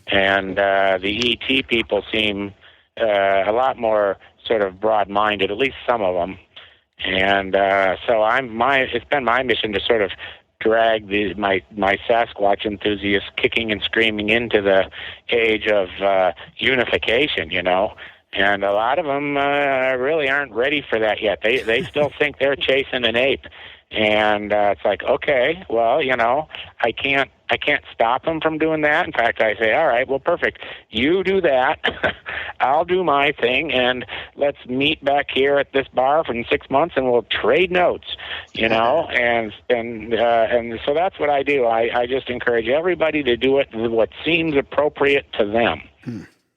And the ET people seem a lot more sort of broad-minded, at least some of them. And so it's been my mission to sort of drag my Sasquatch enthusiasts kicking and screaming into the age of unification, and a lot of them really aren't ready for that yet. They still think they're chasing an ape, and it's like, okay, well, I can't stop them from doing that. In fact, I say, all right, well, perfect. You do that. I'll do my thing, and let's meet back here at this bar in 6 months, and we'll trade notes, and so that's what I do. I just encourage everybody to do it what seems appropriate to them,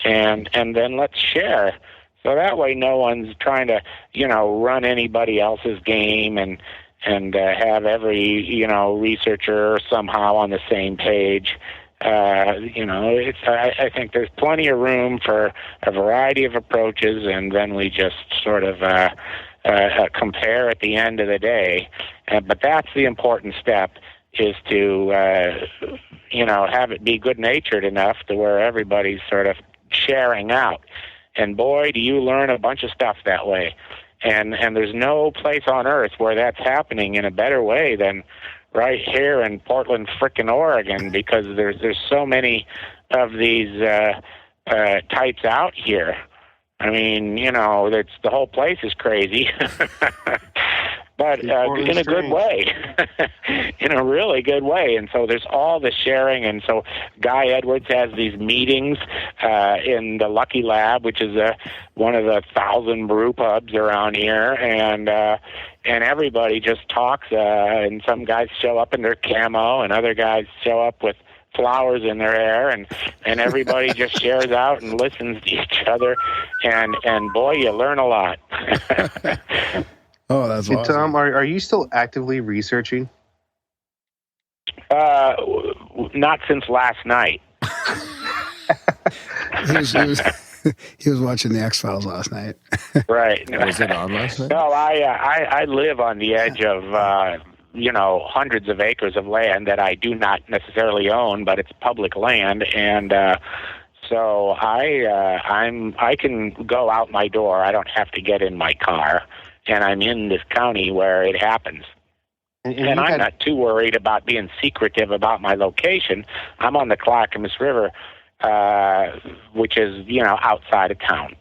and then let's share. So that way no one's trying to, run anybody else's game and have every, researcher somehow on the same page. I think there's plenty of room for a variety of approaches, and then we just sort of compare at the end of the day. But that's the important step, is to, have it be good-natured enough to where everybody's sort of sharing out. And boy, do you learn a bunch of stuff that way. And there's no place on earth where that's happening in a better way than right here in Portland, frickin' Oregon, because there's so many of these types out here. I mean, the whole place is crazy, but in a good way, in a really good way. And so there's all the sharing. And so Guy Edwards has these meetings in the Lucky Lab, which is one of the 1,000 brew pubs around here, and everybody just talks. And some guys show up in their camo, and other guys show up with flowers in their hair, and everybody just shares out and listens to each other, and boy, you learn a lot. Oh, that's awesome. Tom, are you still actively researching? Not since last night. He was watching the X-Files last night. Right. Was it on last night? No, I live on the edge of hundreds of acres of land that I do not necessarily own, but it's public land, and so I can go out my door. I don't have to get in my car, and I'm in this county where it happens. And I'm not too worried about being secretive about my location. I'm on the Clackamas River, which is, outside of town.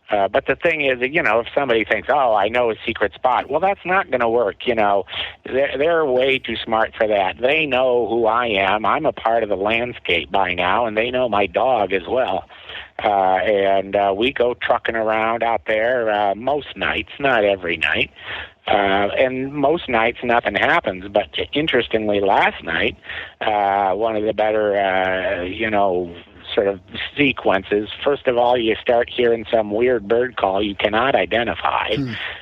But the thing is, if somebody thinks, oh, I know a secret spot, well, that's not going to work. They're way too smart for that. They know who I am. I'm a part of the landscape by now, and they know my dog as well. And we go trucking around out there most nights, not every night. And most nights nothing happens, but interestingly, last night, one of the better, sort of sequences. First of all, you start hearing some weird bird call you cannot identify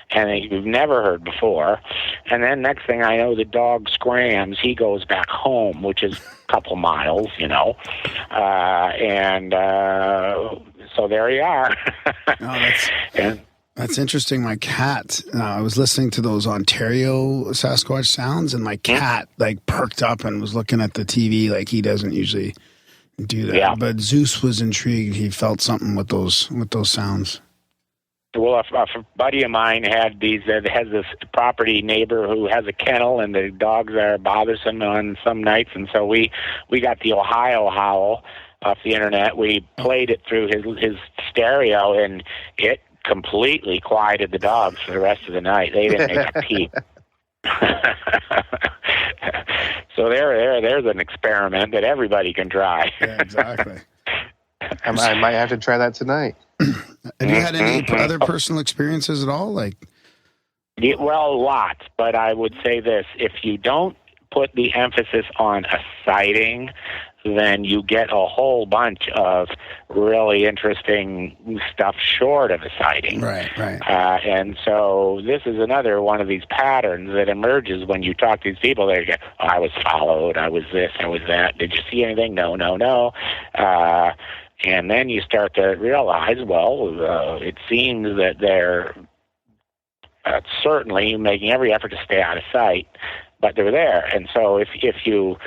and you've never heard before. And then next thing I know, the dog scrams. He goes back home, which is a couple miles, so there you are. That's interesting. My cat, I was listening to those Ontario Sasquatch sounds, and my cat perked up and was looking at the TV like he doesn't usually do that. Yeah. But Zeus was intrigued. He felt something with those sounds. Well, a buddy of mine has this property neighbor who has a kennel, and the dogs are bothersome on some nights, and so we got the Ohio howl off the internet. We played it through his stereo, and it completely quieted the dogs for the rest of the night. They didn't make a peep. So there's an experiment that everybody can try. Yeah, exactly. I might have to try that tonight. Have you had any other personal experiences at all? Well, lots, but I would say this. If you don't put the emphasis on a sighting, then you get a whole bunch of really interesting stuff short of a sighting. Right. And so this is another one of these patterns that emerges when you talk to these people. They go, I was followed, I was this, I was that. Did you see anything? No. And then you start to realize, it seems that they're certainly making every effort to stay out of sight, but they're there. And so if you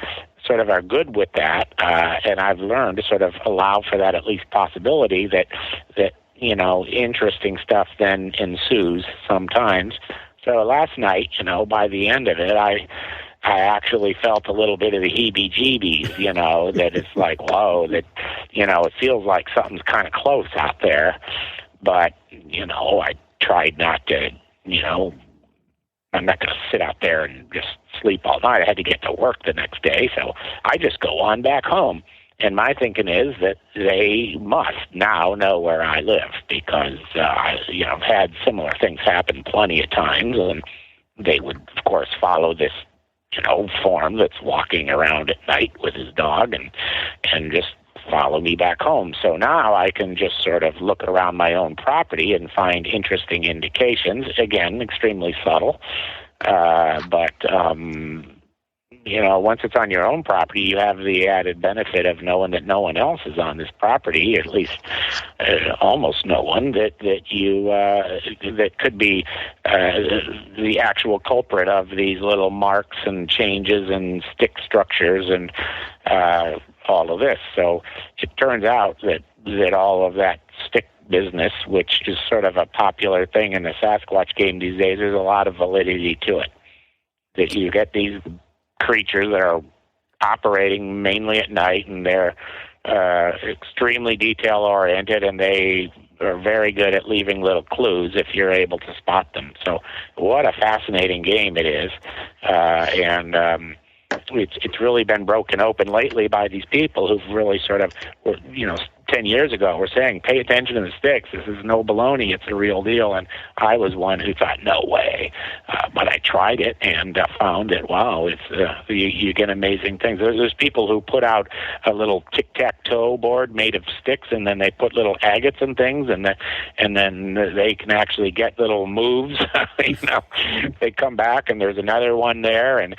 sort of are good with that, and I've learned to sort of allow for that at least possibility that interesting stuff then ensues sometimes. So last night, by the end of it, I actually felt a little bit of the heebie-jeebies, that it's like, whoa, that, it feels like something's kind of close out there. But, I tried not to, I'm not going to sit out there and just sleep all night. I had to get to work the next day, so I just go on back home. And my thinking is that they must now know where I live because I've had similar things happen plenty of times, and they would, of course, follow this form that's walking around at night with his dog and just follow me back home. So now I can just sort of look around my own property and find interesting indications. Again, extremely subtle. But once it's on your own property, you have the added benefit of knowing that no one else is on this property, at least almost no one, that could be the actual culprit of these little marks and changes and stick structures and all of this. So it turns out that all of that stick business, which is sort of a popular thing in the Sasquatch game these days, there's a lot of validity to it. That you get these creatures that are operating mainly at night, and they're extremely detail-oriented, and they are very good at leaving little clues if you're able to spot them. So what a fascinating game it is. It's really been broken open lately by these people who've really sort of, 10 years ago were saying, pay attention to the sticks. This is no baloney. It's a real deal. And I was one who thought, no way. But I tried it and found that, wow, it's you get amazing things. There's people who put out a little tic-tac-toe board made of sticks, and then they put little agates and things, and then they can actually get little moves. They come back, and there's another one there, and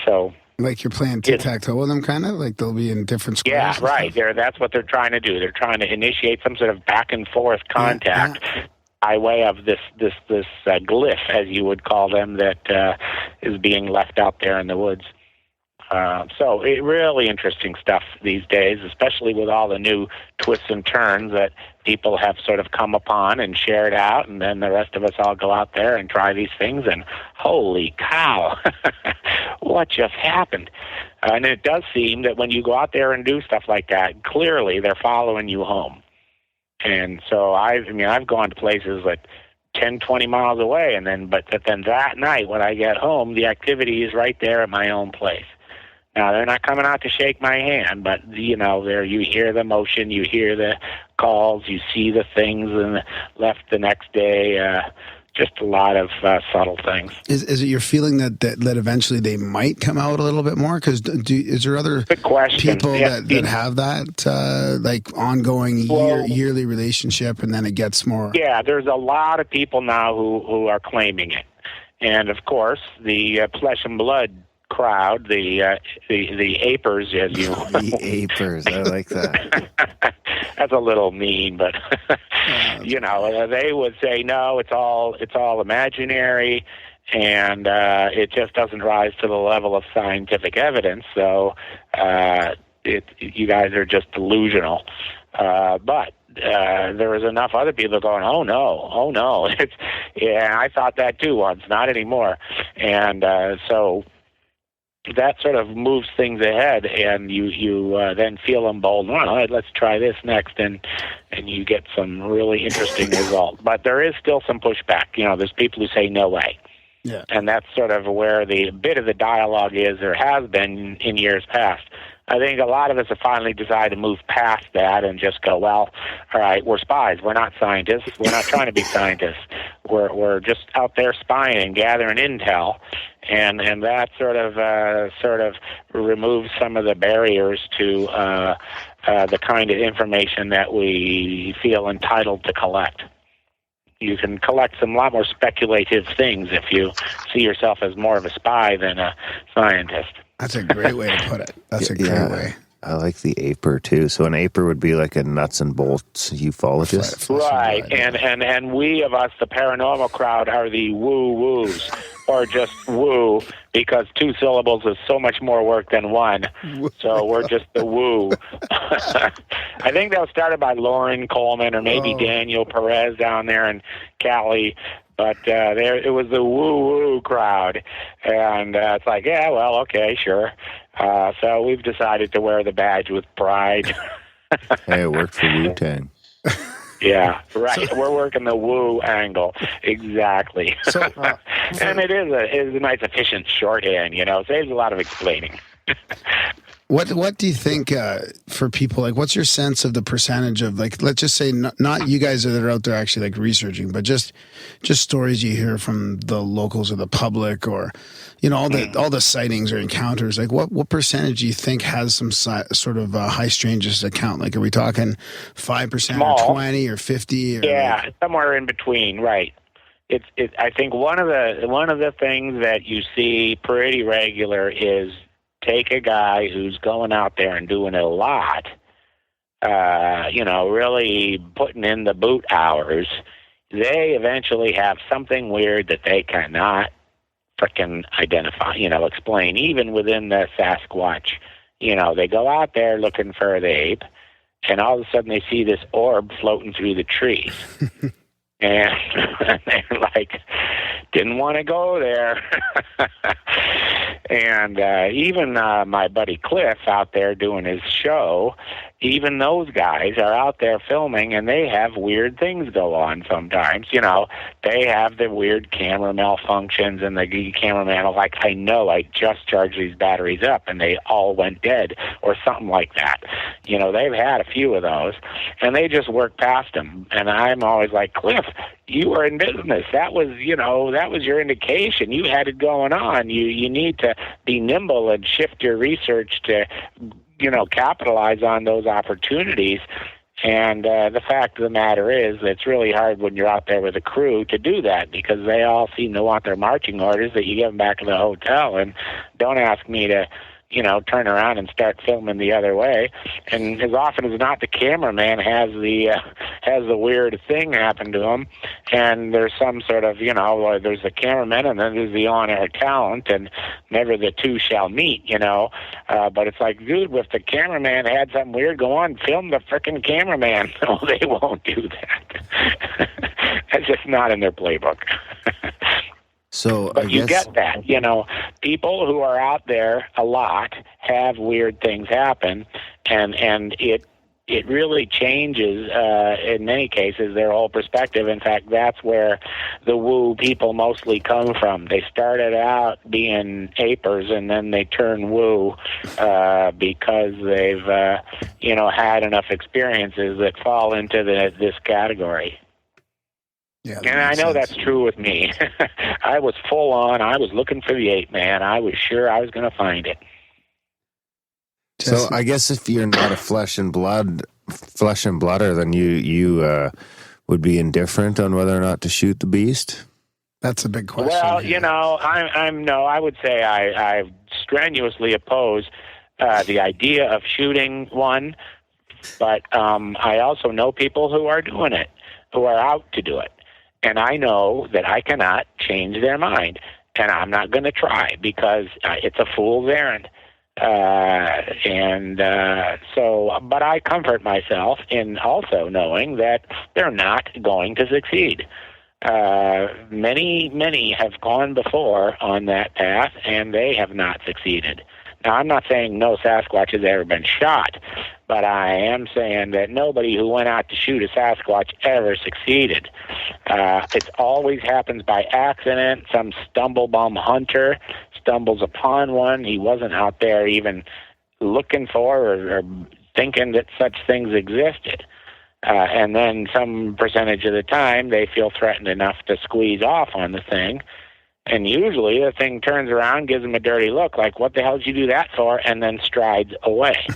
so... Like you're playing tic-tac-toe with them, kind of? Like they'll be in different squares? Yeah, right. That's what they're trying to do. They're trying to initiate some sort of back-and-forth contact by way of this glyph, as you would call them, that is being left out there in the woods. So it really interesting stuff these days, especially with all the new twists and turns that people have sort of come upon and shared out, and then the rest of us all go out there and try these things, and holy cow, what just happened? And it does seem that when you go out there and do stuff like that, clearly they're following you home. And so I've gone to places like 10, 20 miles away, but then that night when I get home, the activity is right there at my own place. Now, they're not coming out to shake my hand, but, there you hear the motion, you hear the calls, you see the things, and left the next day just a lot of subtle things. Is it your feeling that eventually they might come out a little bit more? Because is there other Good question. people Yeah. that have that like ongoing yearly relationship, and then it gets more? Yeah, there's a lot of people now who are claiming it, and of course the flesh and blood crowd, the Apers, as you The Apers, I like that. That's a little mean, but they would say no, it's all imaginary, and it just doesn't rise to the level of scientific evidence. So you guys are just delusional. But there was enough other people going, oh no, I thought that too once, not anymore, and so. That sort of moves things ahead, and you then feel emboldened. Well, all right, let's try this next, and you get some really interesting results. But there is still some pushback. There's people who say no way, and that's sort of where the bit of the dialogue is, or has been in years past. I think a lot of us have finally decided to move past that and just go, well, all right, we're spies. We're not scientists. We're not trying to be scientists. We're just out there spying and gathering intel, and that sort of removes some of the barriers to the kind of information that we feel entitled to collect. You can collect some lot more speculative things if you see yourself as more of a spy than a scientist. That's a great way to put it. That's a great way. I like the Aper too. So an Aper would be like a nuts and bolts ufologist, right? And we of us, the paranormal crowd, are the woo-woos, or just woo, because 2 syllables is so much more work than one. So we're just the woo. I think that was started by Lauren Coleman or maybe Daniel Perez down there in Cali. But it was the woo-woo crowd, and it's like, yeah, well, okay, sure. So we've decided to wear the badge with pride. Hey, it worked for Wu-Tang. Yeah, right. We're working the woo angle. Exactly. And it is a nice, efficient shorthand, saves a lot of explaining. What do you think for people, like, what's your sense of the percentage of, like, let's just say not you guys that are out there actually like researching, but just stories you hear from the locals or the public, or all the sightings or encounters, like what percentage do you think has some sort of high strangeness account? Like, are we talking 5% or 20 or 50? Or yeah, somewhere in between, right. I think one of the things that you see pretty regular is take a guy who's going out there and doing it a lot, really putting in the boot hours. They eventually have something weird that they cannot frickin' identify, explain, even within the Sasquatch. They go out there looking for the ape, and all of a sudden they see this orb floating through the trees. And they're like, didn't want to go there. And even my buddy Cliff out there doing his show, even those guys are out there filming, and they have weird things go on sometimes. They have the weird camera malfunctions, and the cameraman is like, I know, I just charged these batteries up, and they all went dead, or something like that. They've had a few of those, and they just work past them. And I'm always like, Cliff, you were in business. That was your indication. You had it going on. You need to be nimble and shift your research to, capitalize on those opportunities. And the fact of the matter is, it's really hard when you're out there with a crew to do that, because they all seem to want their marching orders that you give them back to the hotel. And don't ask me to, turn around and start filming the other way. And as often as not, the cameraman has the weird thing happen to him, and there's some sort of, there's the cameraman and then there's the on-air talent, and never the two shall meet, but it's like, dude, if the cameraman had something weird go on, film the frickin' cameraman. No, they won't do that. That's just not in their playbook. So, but you get that, people who are out there a lot have weird things happen, and it really changes, in many cases, their whole perspective. In fact, that's where the woo people mostly come from. They started out being apers, and then they turn woo because they've, had enough experiences that fall into this category. Yeah, and I know that's true with me. I was full on. I was looking for the ape man. I was sure I was going to find it. So I guess if you're not a flesh and blooder, then you would be indifferent on whether or not to shoot the beast. That's a big question. Well, you know, I would say I strenuously oppose the idea of shooting one, but I also know people who are doing it, who are out to do it. And I know that I cannot change their mind, and I'm not going to try because it's a fool's errand. But I comfort myself in also knowing that they're not going to succeed. Many have gone before on that path, and they have not succeeded. Now, I'm not saying no Sasquatch has ever been shot, but I am saying that nobody who went out to shoot a Sasquatch ever succeeded. It always happens by accident. Some stumble-bum hunter stumbles upon one. He wasn't out there even looking for or thinking that such things existed. And then some percentage of the time, they feel threatened enough to squeeze off on the thing. And usually the thing turns around, gives them a dirty look, like, what the hell did you do that for? And then strides away.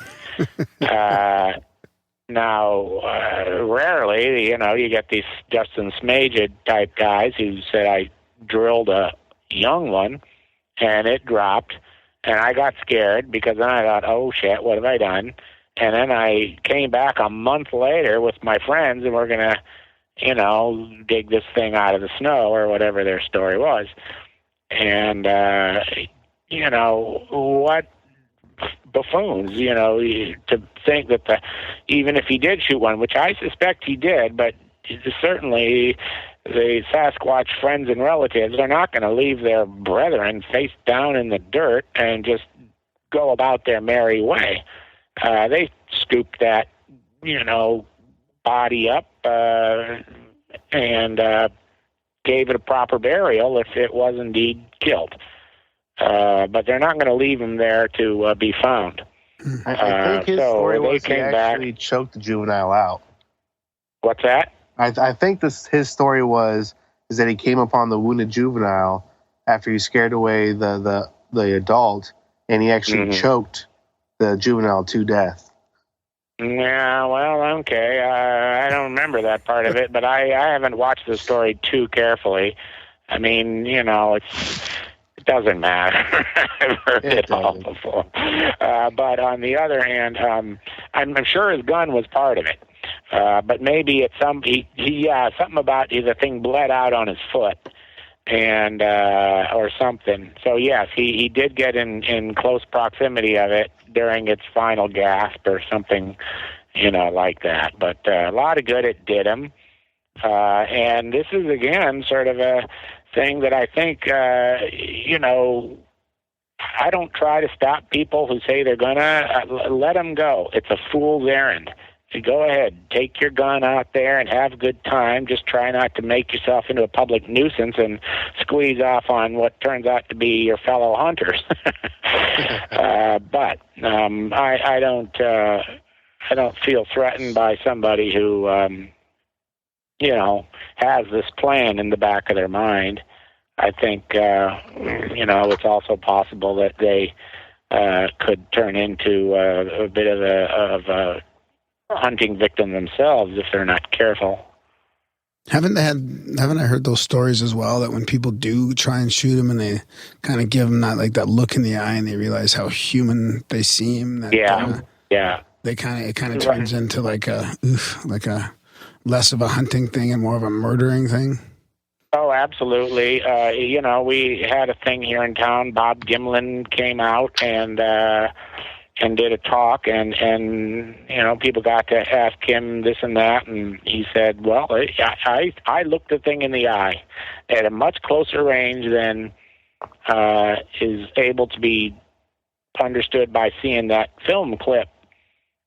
Rarely, you know, you get these Justin Smaged type guys who said, I drilled a young one and it dropped. And I got scared because then I thought, oh, shit, what have I done? And then I came back a month later with my friends and we're going to, you know, dig this thing out of the snow or whatever their story was. And, you know, what buffoons, you know, to think that even if he did shoot one, which I suspect he did, but certainly the Sasquatch friends and relatives are not going to leave their brethren face down in the dirt and just go about their merry way. They scooped that, you know, body up and gave it a proper burial if it was indeed killed. But they're not going to leave him there to be found. I think his story was he actually choked the juvenile out. What's that? I think his story is that he came upon the wounded juvenile after he scared away the adult, and he actually choked the juvenile to death. Yeah, well, okay. I don't remember that part of it, but I haven't watched the story too carefully. I mean, you know, it doesn't matter. I've heard it all before. But on the other hand, I'm sure his gun was part of it. But maybe it's something about the thing bled out on his foot and or something. So yes, he did get in close proximity of it during its final gasp or something, you know, like that. But a lot of good it did him. And this is, again, sort of a thing that I think, you know, I don't try to stop people who say they're going to let them go. It's a fool's errand. So go ahead, take your gun out there and have a good time. Just try not to make yourself into a public nuisance and squeeze off on what turns out to be your fellow hunters. But I don't feel threatened by somebody who you know, has this plan in the back of their mind. I think you know, it's also possible that they could turn into a bit of a hunting victim themselves if they're not careful. Haven't I heard those stories as well, that when people do try and shoot them and they kind of give them that look in the eye and they realize how human they seem, that it kind of turns into like a less of a hunting thing and more of a murdering thing? Oh, absolutely. You know, we had a thing here in town. Bob Gimlin came out and did a talk, and you know, people got to ask him this and that, and he said, well, I looked the thing in the eye at a much closer range than is able to be understood by seeing that film clip.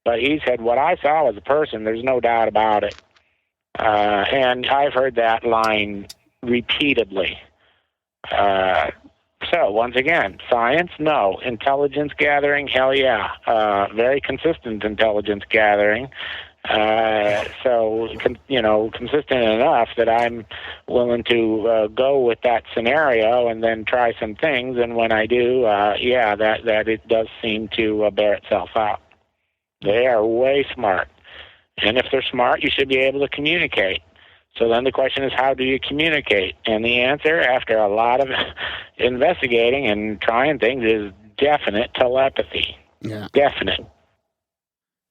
But he said, what I saw was a person, there's no doubt about it. And I've heard that line repeatedly. So, once again, science, no. Intelligence gathering, hell yeah. Very consistent intelligence gathering. So, consistent enough that I'm willing to go with that scenario and then try some things. And when I do, that it does seem to bear itself out. They are way smart. And if they're smart, you should be able to communicate. So then the question is, how do you communicate? And the answer, after a lot of investigating and trying things, is definite telepathy. Yeah. Definite.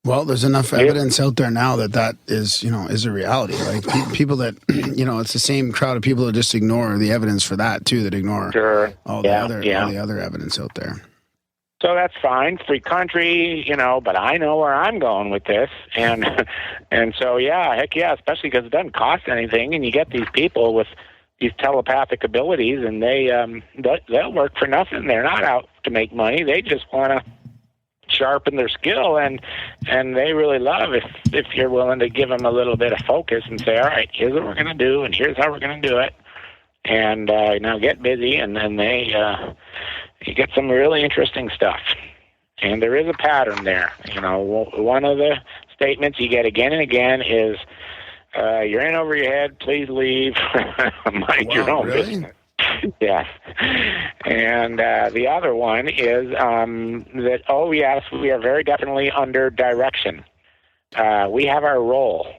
Well, there's enough evidence out there now that is a reality. Like people that, it's the same crowd of people that just ignore the evidence for that too, that ignore all the other evidence out there. So that's fine, free country, but I know where I'm going with this. And so, heck yeah, especially because it doesn't cost anything. And you get these people with these telepathic abilities, and they'll work for nothing. They're not out to make money. They just want to sharpen their skill, and they really love if you're willing to give them a little bit of focus and say, all right, here's what we're going to do, and here's how we're going to do it, and now get busy, and then you get some really interesting stuff. And there is a pattern there. One of the statements you get again and again is, you're in over your head, please leave, mind your own business. Yes. And the other one is that, oh, yes, we are very definitely under direction. We have our role,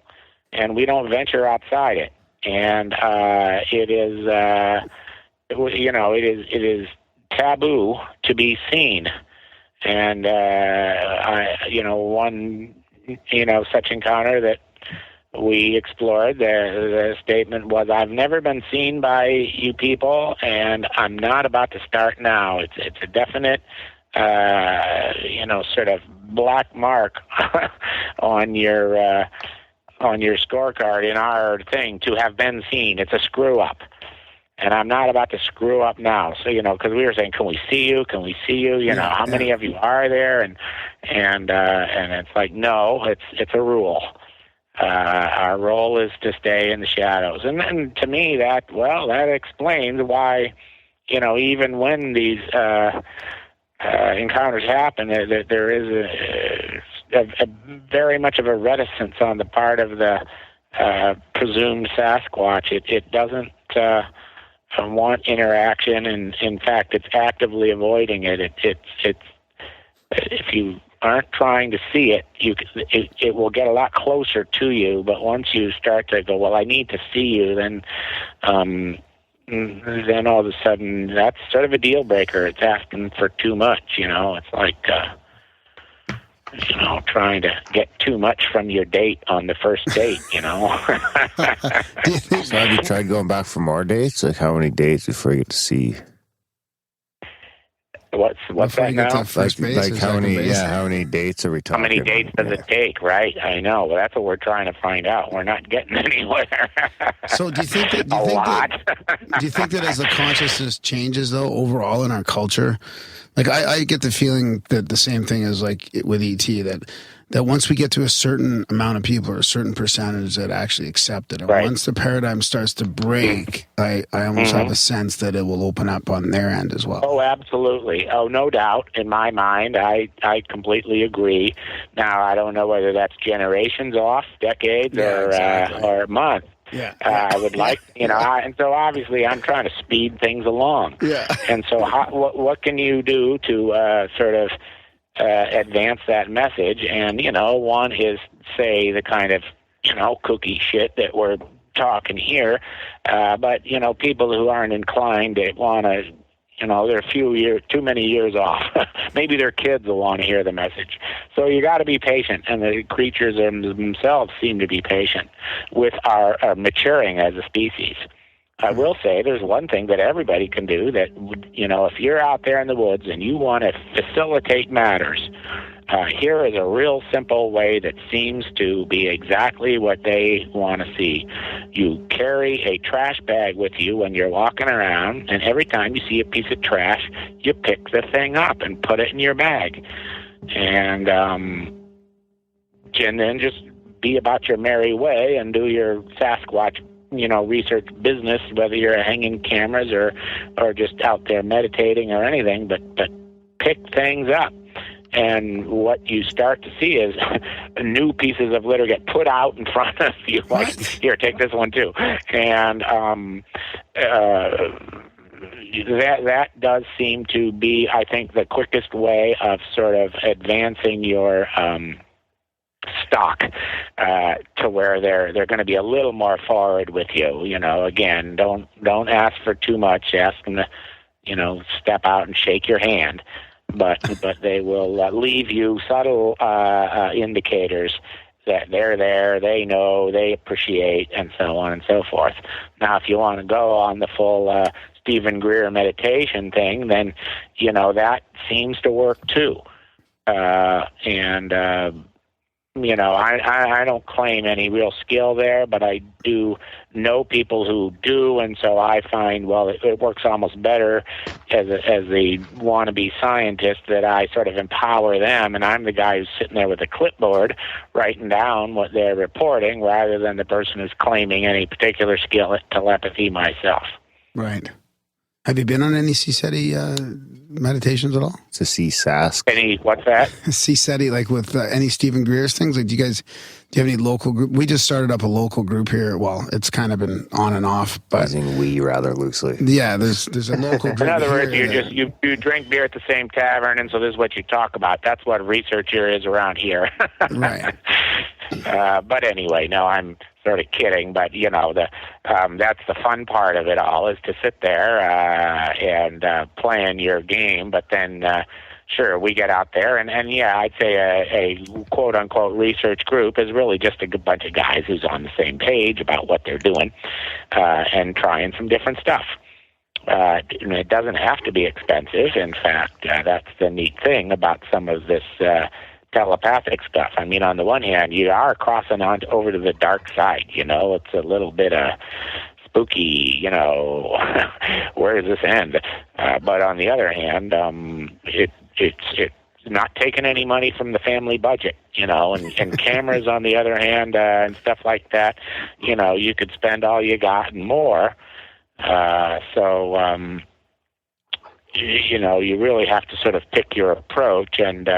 and we don't venture outside it. And it is taboo to be seen. And, one, such encounter that we explored, the statement was, I've never been seen by you people, and I'm not about to start now. It's a definite, sort of black mark on your scorecard in our thing to have been seen. It's a screw up. And I'm not about to screw up now. So, because we were saying, can we see you? Can we see you? How many of you are there? And it's like, no, it's a rule. Our role is to stay in the shadows. And to me, that explains why, even when these encounters happen, there is a very much of a reticence on the part of the presumed Sasquatch. It doesn't want interaction, and in fact, it's actively avoiding it. It's if you aren't trying to see it, it will get a lot closer to you. But once you start to go, well, I need to see you, then all of a sudden that's sort of a deal breaker. It's asking for too much. It's like trying to get too much from your date on the first date. So have you tried going back for more dates? Like how many dates before you get to see? What's that now? Like how many dates are we talking? How many dates does it take? Right, I know. Well, that's what we're trying to find out. We're not getting anywhere. So do you think that? Do you think that as the consciousness changes, though, overall in our culture, like I get the feeling that the same thing is like with ET, that once we get to a certain amount of people or a certain percentage that actually accept it, and once the paradigm starts to break, I almost have a sense that it will open up on their end as well. Oh, absolutely. Oh, no doubt. In my mind, I completely agree. Now, I don't know whether that's generations off, decades, or months. Yeah. I would like, and so obviously I'm trying to speed things along. Yeah. And so what can you do to sort of advance that message? And, one is, say, the kind of, kooky shit that we're talking here. But, people who aren't inclined to want to, they're too many years off. Maybe their kids will want to hear the message. So you got to be patient, and the creatures themselves seem to be patient with our maturing as a species. I will say there's one thing that everybody can do that, if you're out there in the woods and you want to facilitate matters, here is a real simple way that seems to be exactly what they want to see. You carry a trash bag with you when you're walking around, and every time you see a piece of trash, you pick the thing up and put it in your bag. And then just be about your merry way and do your Sasquatch research business, whether you're hanging cameras or just out there meditating or anything, but pick things up. and what you start to see is new pieces of litter get put out in front of you. Like, here, take this one too. And that does seem to be, I think, the quickest way of sort of advancing your stock to where they're going to be a little more forward with you. You know, again, don't ask for too much. Ask them to, you know, step out and shake your hand. But they will leave you subtle indicators that they're there, they know, they appreciate, and so on and so forth. Now, if you want to go on the full Stephen Greer meditation thing, then, you know, that seems to work too. You know, I don't claim any real skill there, but I do know people who do, and so I find, well, it works almost better as a wannabe scientist, that I sort of empower them, and I'm the guy who's sitting there with a clipboard writing down what they're reporting, rather than the person who's claiming any particular skill at telepathy myself. Right. Have you been on any CSETI meditations at all? It's a CSASC. Any, what's that? CSETI, like with any Stephen Greer's things? Like, do you have any local group? We just started up a local group here. Well, it's kind of been on and off, but using we rather loosely. Yeah, there's a local group. In other words, here, you drink beer at the same tavern, and so this is what you talk about. That's what research here is around here. Right. But anyway, no, I'm sort of kidding. But you know, that's the fun part of it all, is to sit there and playing your game. But then, sure, we get out there, and yeah, I'd say a quote unquote research group is really just a bunch of guys who's on the same page about what they're doing and trying some different stuff. It doesn't have to be expensive. In fact, that's the neat thing about some of this telepathic stuff. I mean, on the one hand, you are crossing on over to the dark side. You know, it's a little bit spooky. You know, where does this end? But on the other hand, it's not taking any money from the family budget. You know, and cameras on the other hand, and stuff like that. You know, you could spend all you got and more. You know, you really have to sort of pick your approach and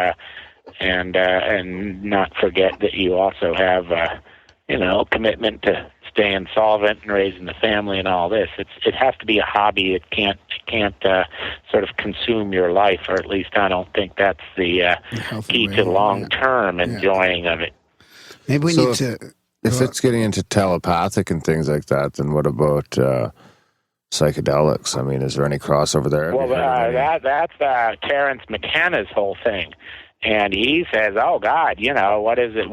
not forget that you also have, you know, commitment to staying solvent and raising the family and all this. It has to be a hobby. It can't sort of consume your life, or at least I don't think that's the key to long-term enjoying of it. Maybe we need to. If it's getting into telepathic and things like that, then what about psychedelics? I mean, is there any crossover there? Well, that's Terence McKenna's whole thing. And he says, "Oh God, you know, what is it?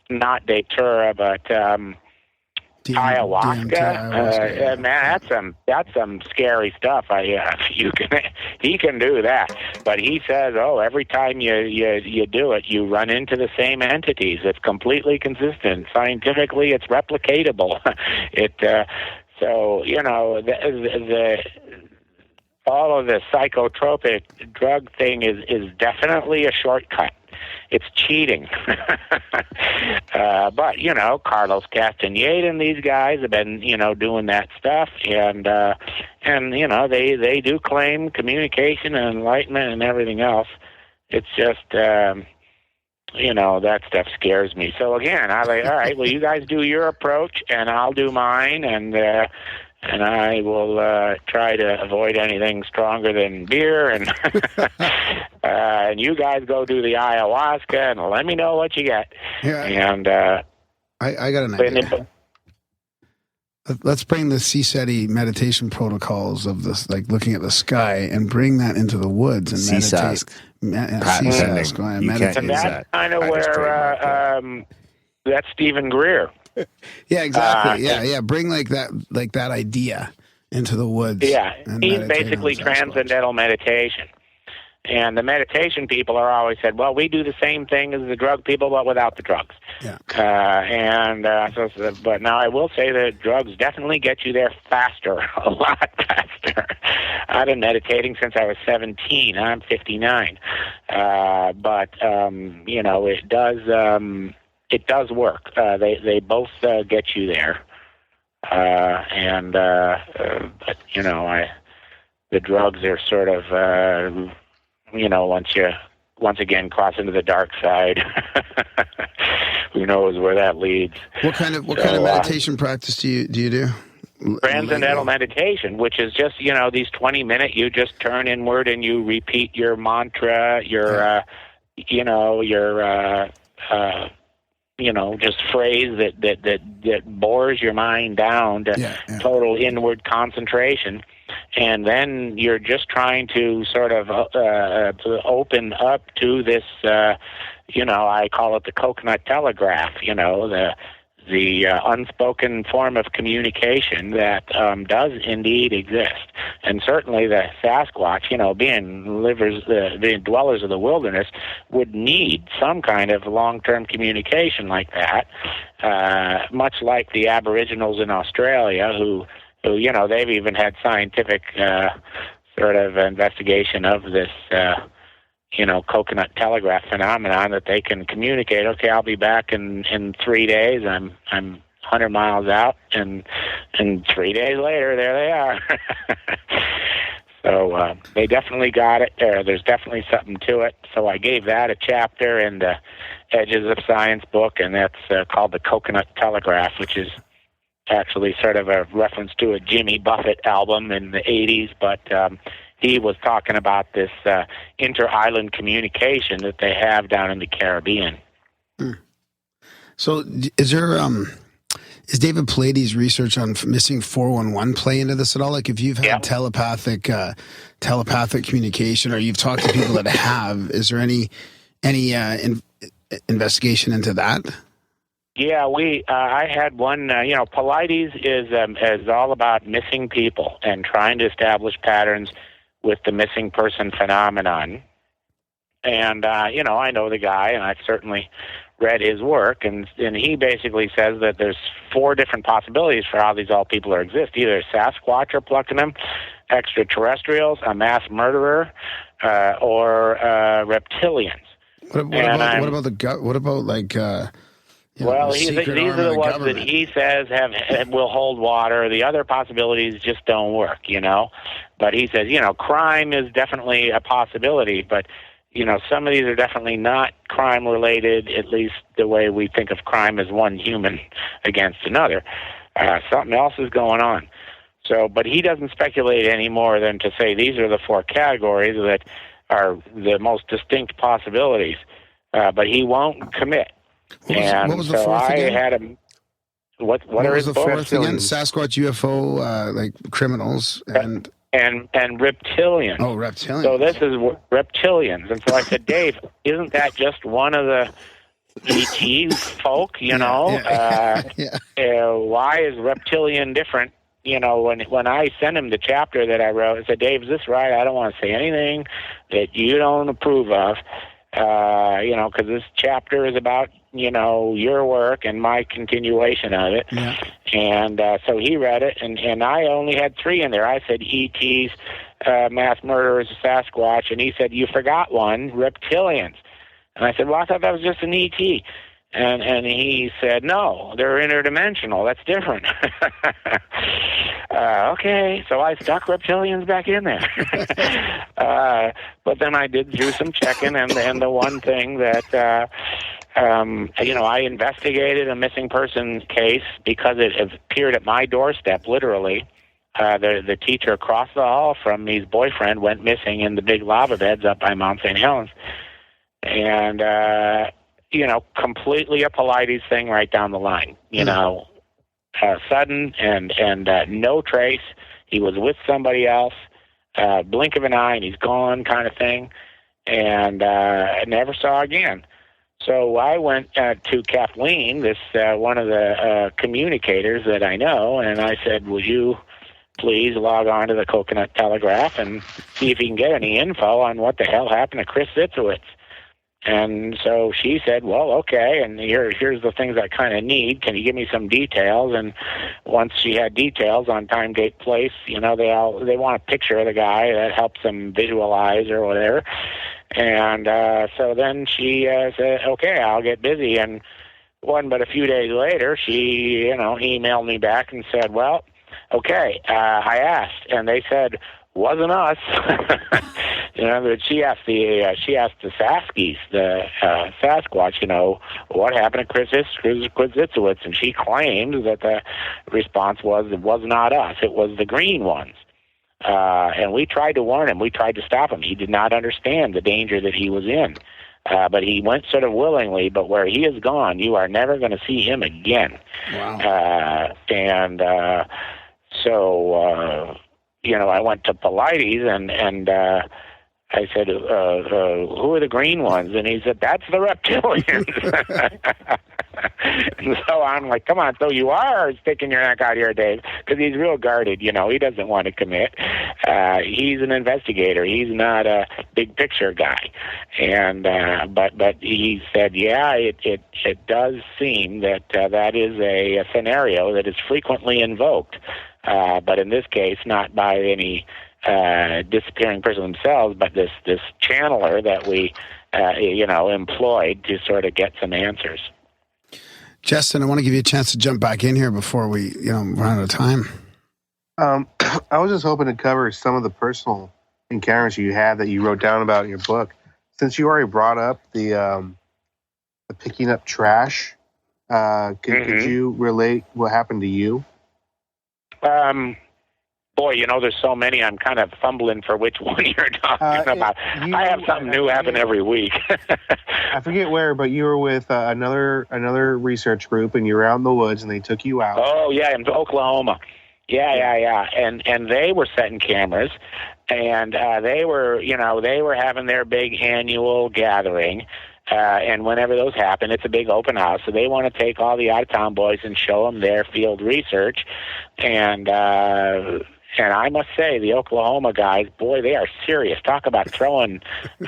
Not Datura, but ayahuasca. Man, that's some scary stuff. He can do that, but he says, oh, every time you do it, you run into the same entities. It's completely consistent. Scientifically, it's replicatable. So you know the all of the psychotropic drug thing is definitely a shortcut. It's cheating. But, you know, Carlos Castaneda and these guys have been, you know, doing that stuff. And you know, they do claim communication and enlightenment and everything else. It's just, you know, that stuff scares me. So, again, I'm like, all right, well, you guys do your approach, and I'll do mine, and I will try to avoid anything stronger than beer, and and you guys go do the ayahuasca, and let me know what you get. Yeah, and I got an idea. Let's bring the CSETI meditation protocols of this, like looking at the sky, and bring that into the woods and meditate. CSASC. And that's kind of where that's Stephen Greer. Yeah, exactly. Yeah. Bring like that idea into the woods. Yeah, he's basically transcendental meditation. And the meditation people are always said, well, we do the same thing as the drug people, but without the drugs. Yeah. But now I will say that drugs definitely get you there faster, a lot faster. I've been meditating since I was 17. I'm 59. But you know, it does work. They both get you there. But you know, the drugs are sort of once again cross into the dark side, who knows where that leads. What kind of meditation practice do you do? Transcendental meditation, which is just these 20-minute. You just turn inward and you repeat your mantra, just phrase that bores your mind down to total inward concentration. And then you're just trying to sort of to open up to this, I call it the coconut telegraph, the unspoken form of communication that does indeed exist. And certainly the Sasquatch, being dwellers of the wilderness, would need some kind of long-term communication like that, much like the Aboriginals in Australia who they've even had scientific sort of investigation of this, coconut telegraph phenomenon, that they can communicate. Okay, I'll be back in 3 days. I'm 100 miles out, and 3 days later, there they are. So they definitely got it. There's definitely something to it. So I gave that a chapter in the Edges of Science book, and that's called the Coconut Telegraph, which is actually sort of a reference to a Jimmy Buffett album in the 80s, but he was talking about this inter-island communication that they have down in the Caribbean. So is is David Paulides' research on missing 411 play into this at all? Like if you've had telepathic communication, or you've talked to people that have, is there any investigation into that? Yeah, I had one. Paulides is all about missing people and trying to establish patterns with the missing person phenomenon. And I know the guy, and I've certainly read his work, and he basically says that there's 4 different possibilities for how these all people exist. Either Sasquatch are plucking them, extraterrestrials, a mass murderer, or reptilians. What about the gut? What about like? These are the ones that he says will hold water. The other possibilities just don't work, But he says, crime is definitely a possibility, but some of these are definitely not crime related, at least the way we think of crime as one human against another. Something else is going on. So, but he doesn't speculate any more than to say these are the 4 categories that are the most distinct possibilities. But he won't commit. What was the 4th again? I had him. What are his 4th again? Sasquatch, UFO, like criminals and reptilians. Oh, reptilians. So this is reptilians, and so I said, Dave, isn't that just one of the ET folk? Why is reptilian different? When I sent him the chapter that I wrote, I said, Dave, is this right? I don't want to say anything that you don't approve of. Because this chapter is about, your work and my continuation of it. Yeah. And so he read it, and I only had 3 in there. I said ETs, mass murderers, Sasquatch, and he said, you forgot one, reptilians. And I said, well, I thought that was just an ET. And he said, no, they're interdimensional. That's different. Okay, so I stuck reptilians back in there. But then I did do some checking, and the one thing that, I investigated a missing person case because it appeared at my doorstep, literally. The teacher across the hall from me's boyfriend went missing in the big lava beds up by Mount St. Helens. And, completely a Paulides thing right down the line, sudden and no trace. He was with somebody else, blink of an eye and he's gone kind of thing, and I never saw again. So I went to Kathleen, this one of the communicators that I know, and I said, would you please log on to the Coconut Telegraph and see if you can get any info on what the hell happened to Chris Zitzowitz? And so she said, well, okay, and here's the things I kind of need. Can you give me some details? And once she had details on time, date, place, they want a picture of the guy that helps them visualize or whatever. And so then she said, okay, I'll get busy. And but a few days later, she, emailed me back and said, well, okay, I asked. And they said, wasn't us. She asked the Saskies, the Sasquatch, what happened to Chris Itzowitz, and she claimed that the response was, it was not us, it was the green ones. And we tried to warn him, we tried to stop him. He did not understand the danger that he was in. But he went sort of willingly, but where he is gone, you are never going to see him again. Wow. So I went to Polites and I said, who are the green ones? And he said, that's the reptilians. And so I'm like, come on, so you are sticking your neck out here, Dave, because he's real guarded, he doesn't want to commit. He's an investigator. He's not a big picture guy. And but he said, yeah, it does seem that that is a scenario that is frequently invoked, but in this case, not by any disappearing person themselves, but this channeler that we employed to sort of get some answers. Justin, I want to give you a chance to jump back in here before we run out of time. I was just hoping to cover some of the personal encounters you had that you wrote down about in your book. Since you already brought up the picking up trash, could you relate what happened to you? Boy, there's so many. I'm kind of fumbling for which one you're talking about. I have something new happen every week. I forget where, but you were with another research group, and you were out in the woods, and they took you out. Oh yeah, in Oklahoma. Yeah. And they were setting cameras, and they were having their big annual gathering. And whenever those happen, it's a big open house. So they want to take all the out-of-town boys and show them their field research. And I must say, the Oklahoma guys, boy, they are serious. Talk about throwing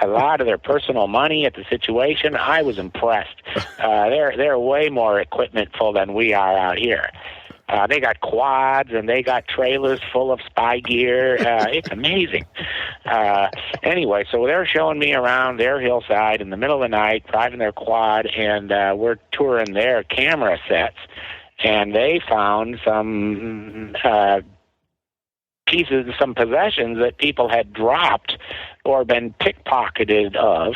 a lot of their personal money at the situation. I was impressed. They're way more equipmentful than we are out here. They got quads and they got trailers full of spy gear. It's amazing. Anyway, so they're showing me around their hillside in the middle of the night, driving their quad, and we're touring their camera sets. And they found some pieces, some possessions that people had dropped or been pickpocketed of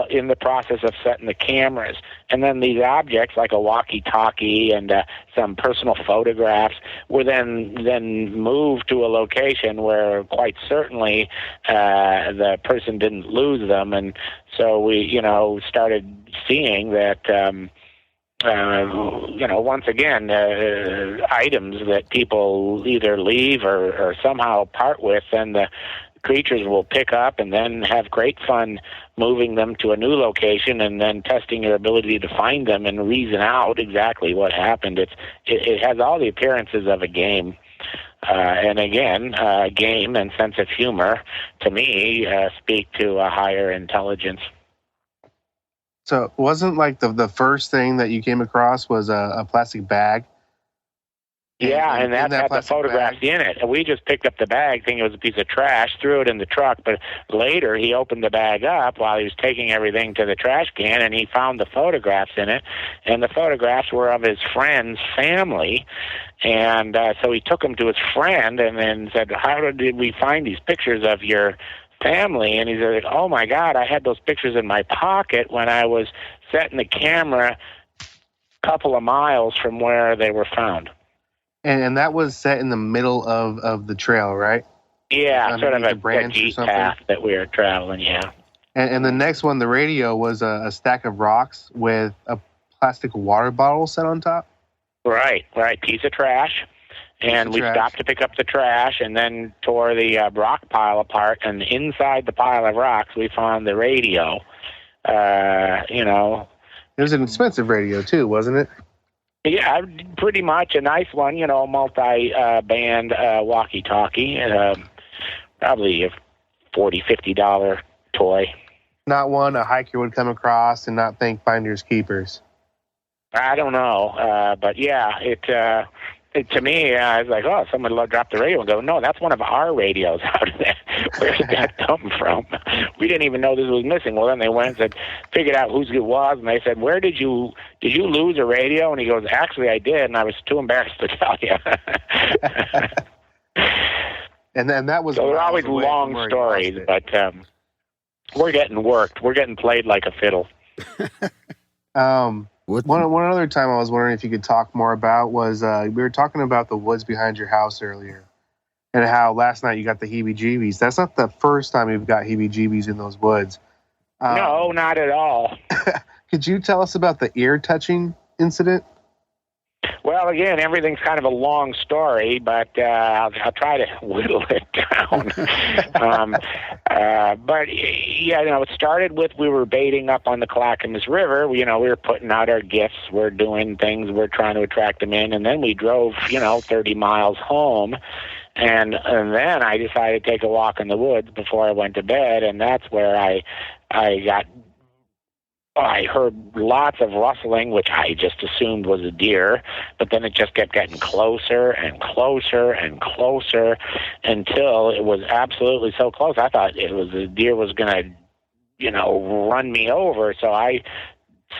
in the process of setting the cameras. And then these objects, like a walkie-talkie and some personal photographs, were then moved to a location where quite certainly the person didn't lose them. And so we, started seeing that once again, items that people either leave or somehow part with, and the creatures will pick up and then have great fun moving them to a new location and then testing your ability to find them and reason out exactly what happened. It has all the appearances of a game. And again, game and sense of humor, to me, speak to a higher intelligence. So it wasn't like the first thing that you came across was a plastic bag? Yeah, and that had the photographs in it. And we just picked up the bag thinking it was a piece of trash, threw it in the truck. But later he opened the bag up while he was taking everything to the trash can, and he found the photographs in it. And the photographs were of his friend's family. And so he took them to his friend and then said, how did we find these pictures of your family? And he said, oh my God, I had those pictures in my pocket when I was setting the camera a couple of miles from where they were found. And that was set in the middle of the trail, right? Yeah, sort of a jeep path that we were traveling, yeah. And the next one, the radio, was a stack of rocks with a plastic water bottle set on top? Right, piece of trash. And we stopped to pick up the trash and then tore the rock pile apart. And inside the pile of rocks, we found the radio. It was an expensive radio, too, wasn't it? Yeah, pretty much. A nice one, multi-band walkie-talkie. Probably a $40, $50 toy. Not one a hiker would come across and not think finders keepers. I don't know. But yeah, to me, I was like, oh, someone dropped the radio and go, no, that's one of our radios. How did that, where did that come from? We didn't even know this was missing. Well, then they went and said, figured out whose it was, and they said, where did you lose a radio? And he goes, actually, I did, and I was too embarrassed to tell you. And then that was. So they're always away long from where he stories, lost but we're getting worked. We're getting played like a fiddle. One other time I was wondering if you could talk more about was we were talking about the woods behind your house earlier, and how last night you got the heebie-jeebies. That's not the first time you've got heebie-jeebies in those woods. No, not at all. Could you tell us about the ear-touching incident? Well, again, everything's kind of a long story, but I'll try to whittle it down. But yeah, it started with we were baiting up on the Clackamas River. We were putting out our gifts, we're doing things, we're trying to attract them in, and then we drove 30 miles home. And then I decided to take a walk in the woods before I went to bed, and that's where I heard lots of rustling, which I just assumed was a deer, but then it just kept getting closer and closer and closer until it was absolutely so close. I thought the deer was going to, run me over. So I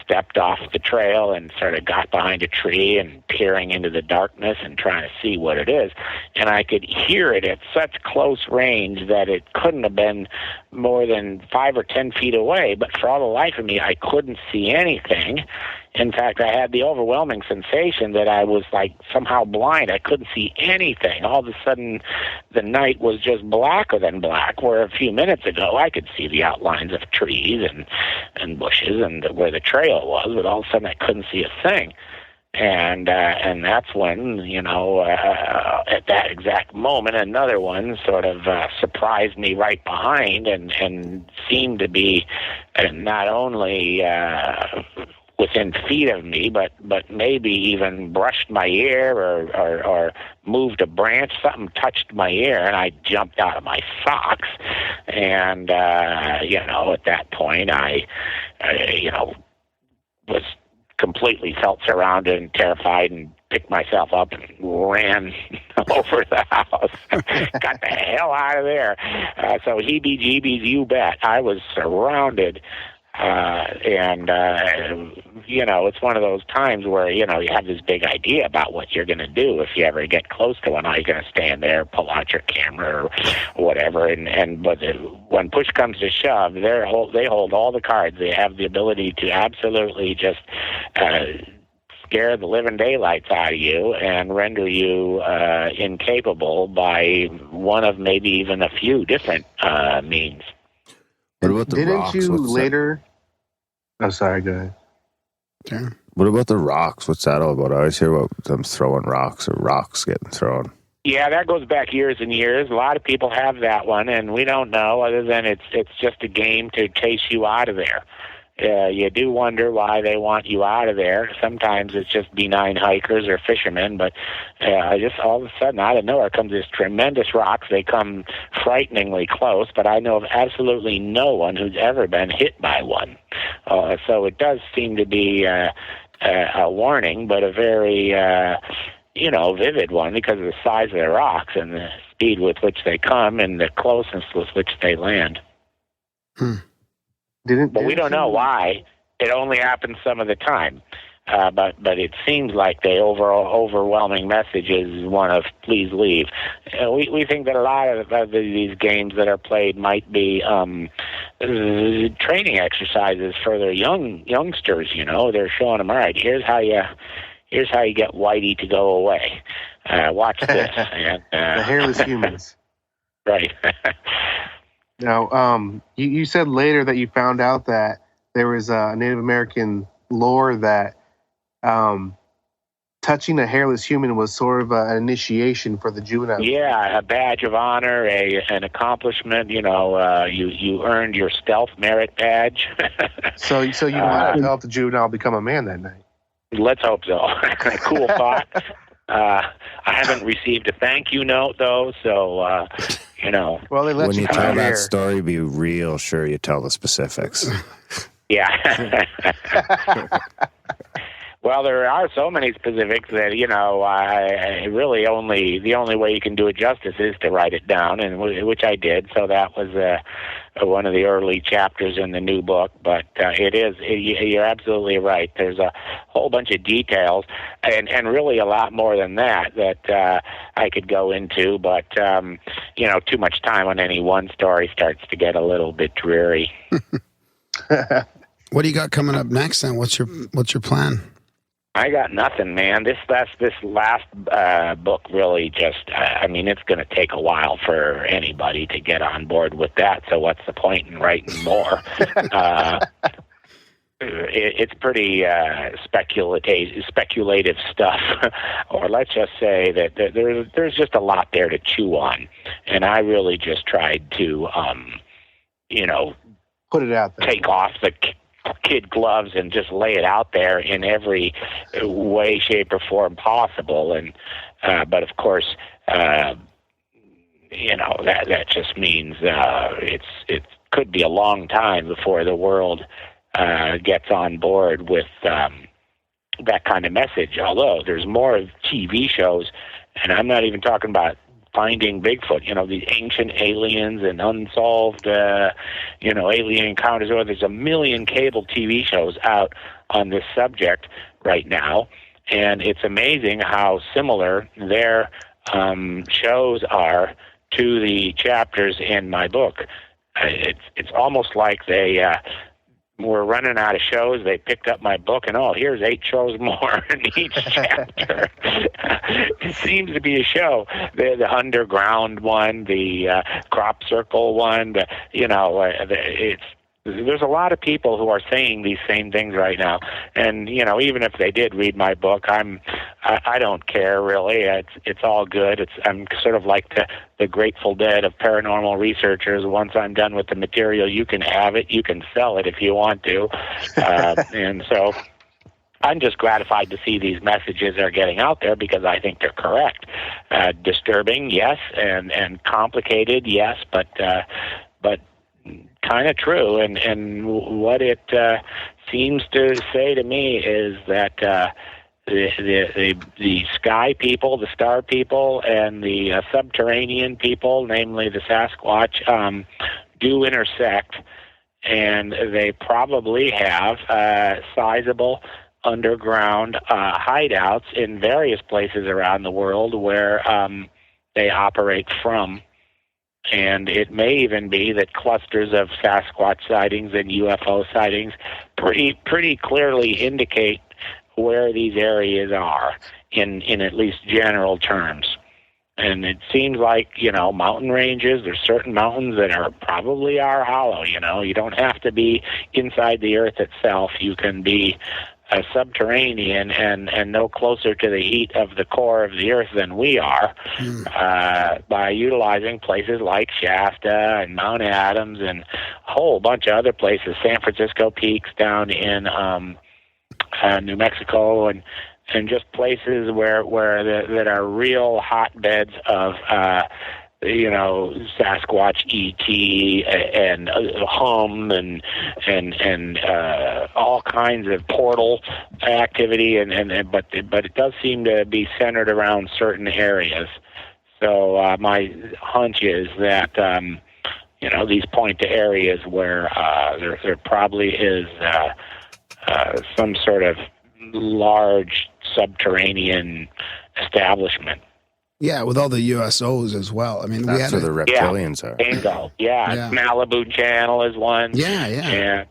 stepped off the trail and sort of got behind a tree and peering into the darkness and trying to see what it is. And I could hear it at such close range that it couldn't have been more than 5 or 10 feet away. But for all the life of me, I couldn't see anything. In fact, I had the overwhelming sensation that I was like somehow blind. I couldn't see anything. All of a sudden, the night was just blacker than black, where a few minutes ago I could see the outlines of trees and bushes and where the trail was, but all of a sudden I couldn't see a thing. And that's when, at that exact moment, another one sort of surprised me right behind and seemed to be not only within feet of me, but maybe even brushed my ear or moved a branch. Something touched my ear, and I jumped out of my socks. And at that point, I was completely felt surrounded and terrified, and picked myself up and ran over the house. Got the hell out of there. So heebie-jeebies, you bet. I was surrounded. It's one of those times where, you have this big idea about what you're going to do if you ever get close to one. Are you going to stand there, pull out your camera or whatever? But when push comes to shove, they hold all the cards. They have the ability to absolutely just scare the living daylights out of you and render you incapable by one of maybe even a few different means. What about the Didn't rocks? you What's later? Oh, sorry. Go ahead. Okay. What about the rocks? What's that all about? I always hear about them throwing rocks or rocks getting thrown. Yeah, that goes back years and years. A lot of people have that one, and we don't know other than it's just a game to chase you out of there. You do wonder why they want you out of there. Sometimes it's just benign hikers or fishermen, but just all of a sudden, out of nowhere comes this tremendous rocks. They come frighteningly close, but I know of absolutely no one who's ever been hit by one. So it does seem to be a warning, but a very vivid one because of the size of the rocks and the speed with which they come and the closeness with which they land. But we don't know why. It only happens some of the time. But it seems like the overwhelming message is one of please leave. We think that a lot of these games that are played might be training exercises for their youngsters. They're showing them, all right, here's how you get Whitey to go away. Watch this. And, the hairless humans. Right. Now, you said later that you found out that there was a Native American lore that touching a hairless human was sort of an initiation for the juvenile. Yeah, a badge of honor, an accomplishment. You earned your stealth merit badge. So you might have helped the juvenile become a man that night. Let's hope so. Cool thought. I haven't received a thank you note though, so Well, they let when you come tell out that here. story, be real sure you tell the specifics. Yeah. Well, Well, there are so many specifics that I really the only way you can do it justice is to write it down, and which I did. So that was one of the early chapters in the new book. But you're absolutely right. There's a whole bunch of details, and really a lot more than that I could go into. But too much time on any one story starts to get a little bit dreary. What do you got coming up next then? What's your plan? I got nothing, man. This last book really just, it's going to take a while for anybody to get on board with that, so what's the point in writing more? It's pretty speculative stuff, or let's just say that there's just a lot there to chew on, and I really just tried to, put it out there. Take off the kid gloves and just lay it out there in every way, shape, or form possible. And but of course, that just means it could be a long time before the world gets on board with that kind of message. Although there's more TV shows, and I'm not even talking about finding Bigfoot, these ancient aliens and unsolved, alien encounters. Or there's a million cable TV shows out on this subject right now, and it's amazing how similar their shows are to the chapters in my book. It's almost like they were running out of shows. They picked up my book, and here's 8 shows more in each chapter. It seems to be a show. The underground one, the crop circle one. There's a lot of people who are saying these same things right now, and even if they did read my book, I don't care really. It's all good. I'm sort of like the Grateful Dead of paranormal researchers. Once I'm done with the material, you can have it. You can sell it if you want to, and so I'm just gratified to see these messages are getting out there because I think they're correct. Disturbing, yes, and complicated, yes, but kind of true, and what it seems to say to me is that the sky people, the star people, and the subterranean people, namely the Sasquatch, do intersect, and they probably have sizable underground hideouts in various places around the world where they operate from. And it may even be that clusters of Sasquatch sightings and UFO sightings pretty clearly indicate where these areas are in at least general terms. And it seems like, mountain ranges, there's certain mountains that probably are hollow, You don't have to be inside the earth itself. You can be subterranean and no closer to the heat of the core of the earth than we are by utilizing places like Shasta and Mount Adams and a whole bunch of other places, San Francisco Peaks down in New Mexico, and just places that are real hotbeds of Sasquatch, ET, and hum, and all kinds of portal activity, but it does seem to be centered around certain areas. So my hunch is that these point to areas where there probably is some sort of large subterranean establishment. Yeah, with all the USOs as well. That's where the reptilians are. Bingo. Yeah. Malibu Channel is one. Yeah. And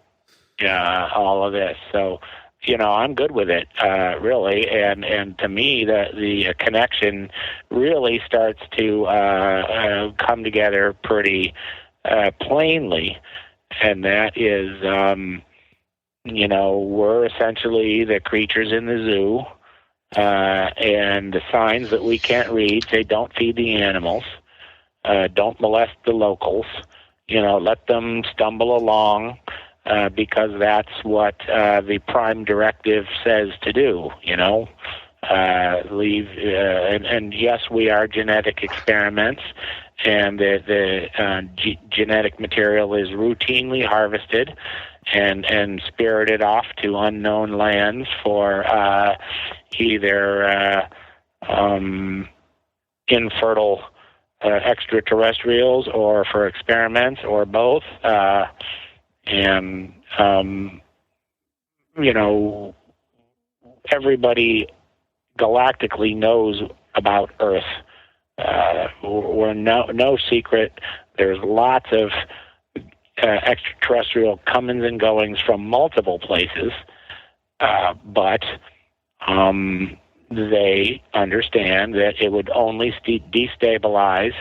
all of this. So, I'm good with it, really. And to me, the connection really starts to come together pretty plainly. And that is, we're essentially the creatures in the zoo. And the signs that we can't read say don't feed the animals, don't molest the locals, let them stumble along because that's what the prime directive says to do, leave. And yes, we are genetic experiments, and the genetic material is routinely harvested and spirited off to unknown lands for either infertile extraterrestrials or for experiments or both. And everybody galactically knows about Earth. We're no secret. There's lots of extraterrestrial comings and goings from multiple places, but they understand that it would only destabilize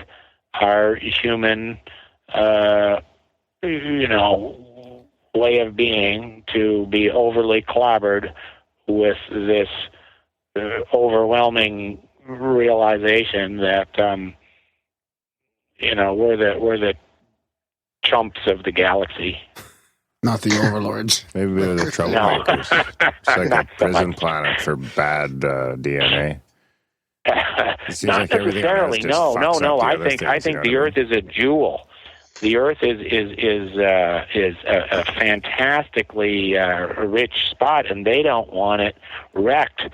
our human, way of being to be overly clobbered with this overwhelming realization that we're the chumps of the galaxy, not the overlords. Maybe we're the troublemakers. It's like a prison planet for bad DNA. Not necessarily. No. I think the Earth is a jewel. The Earth is a fantastically rich spot, and they don't want it wrecked.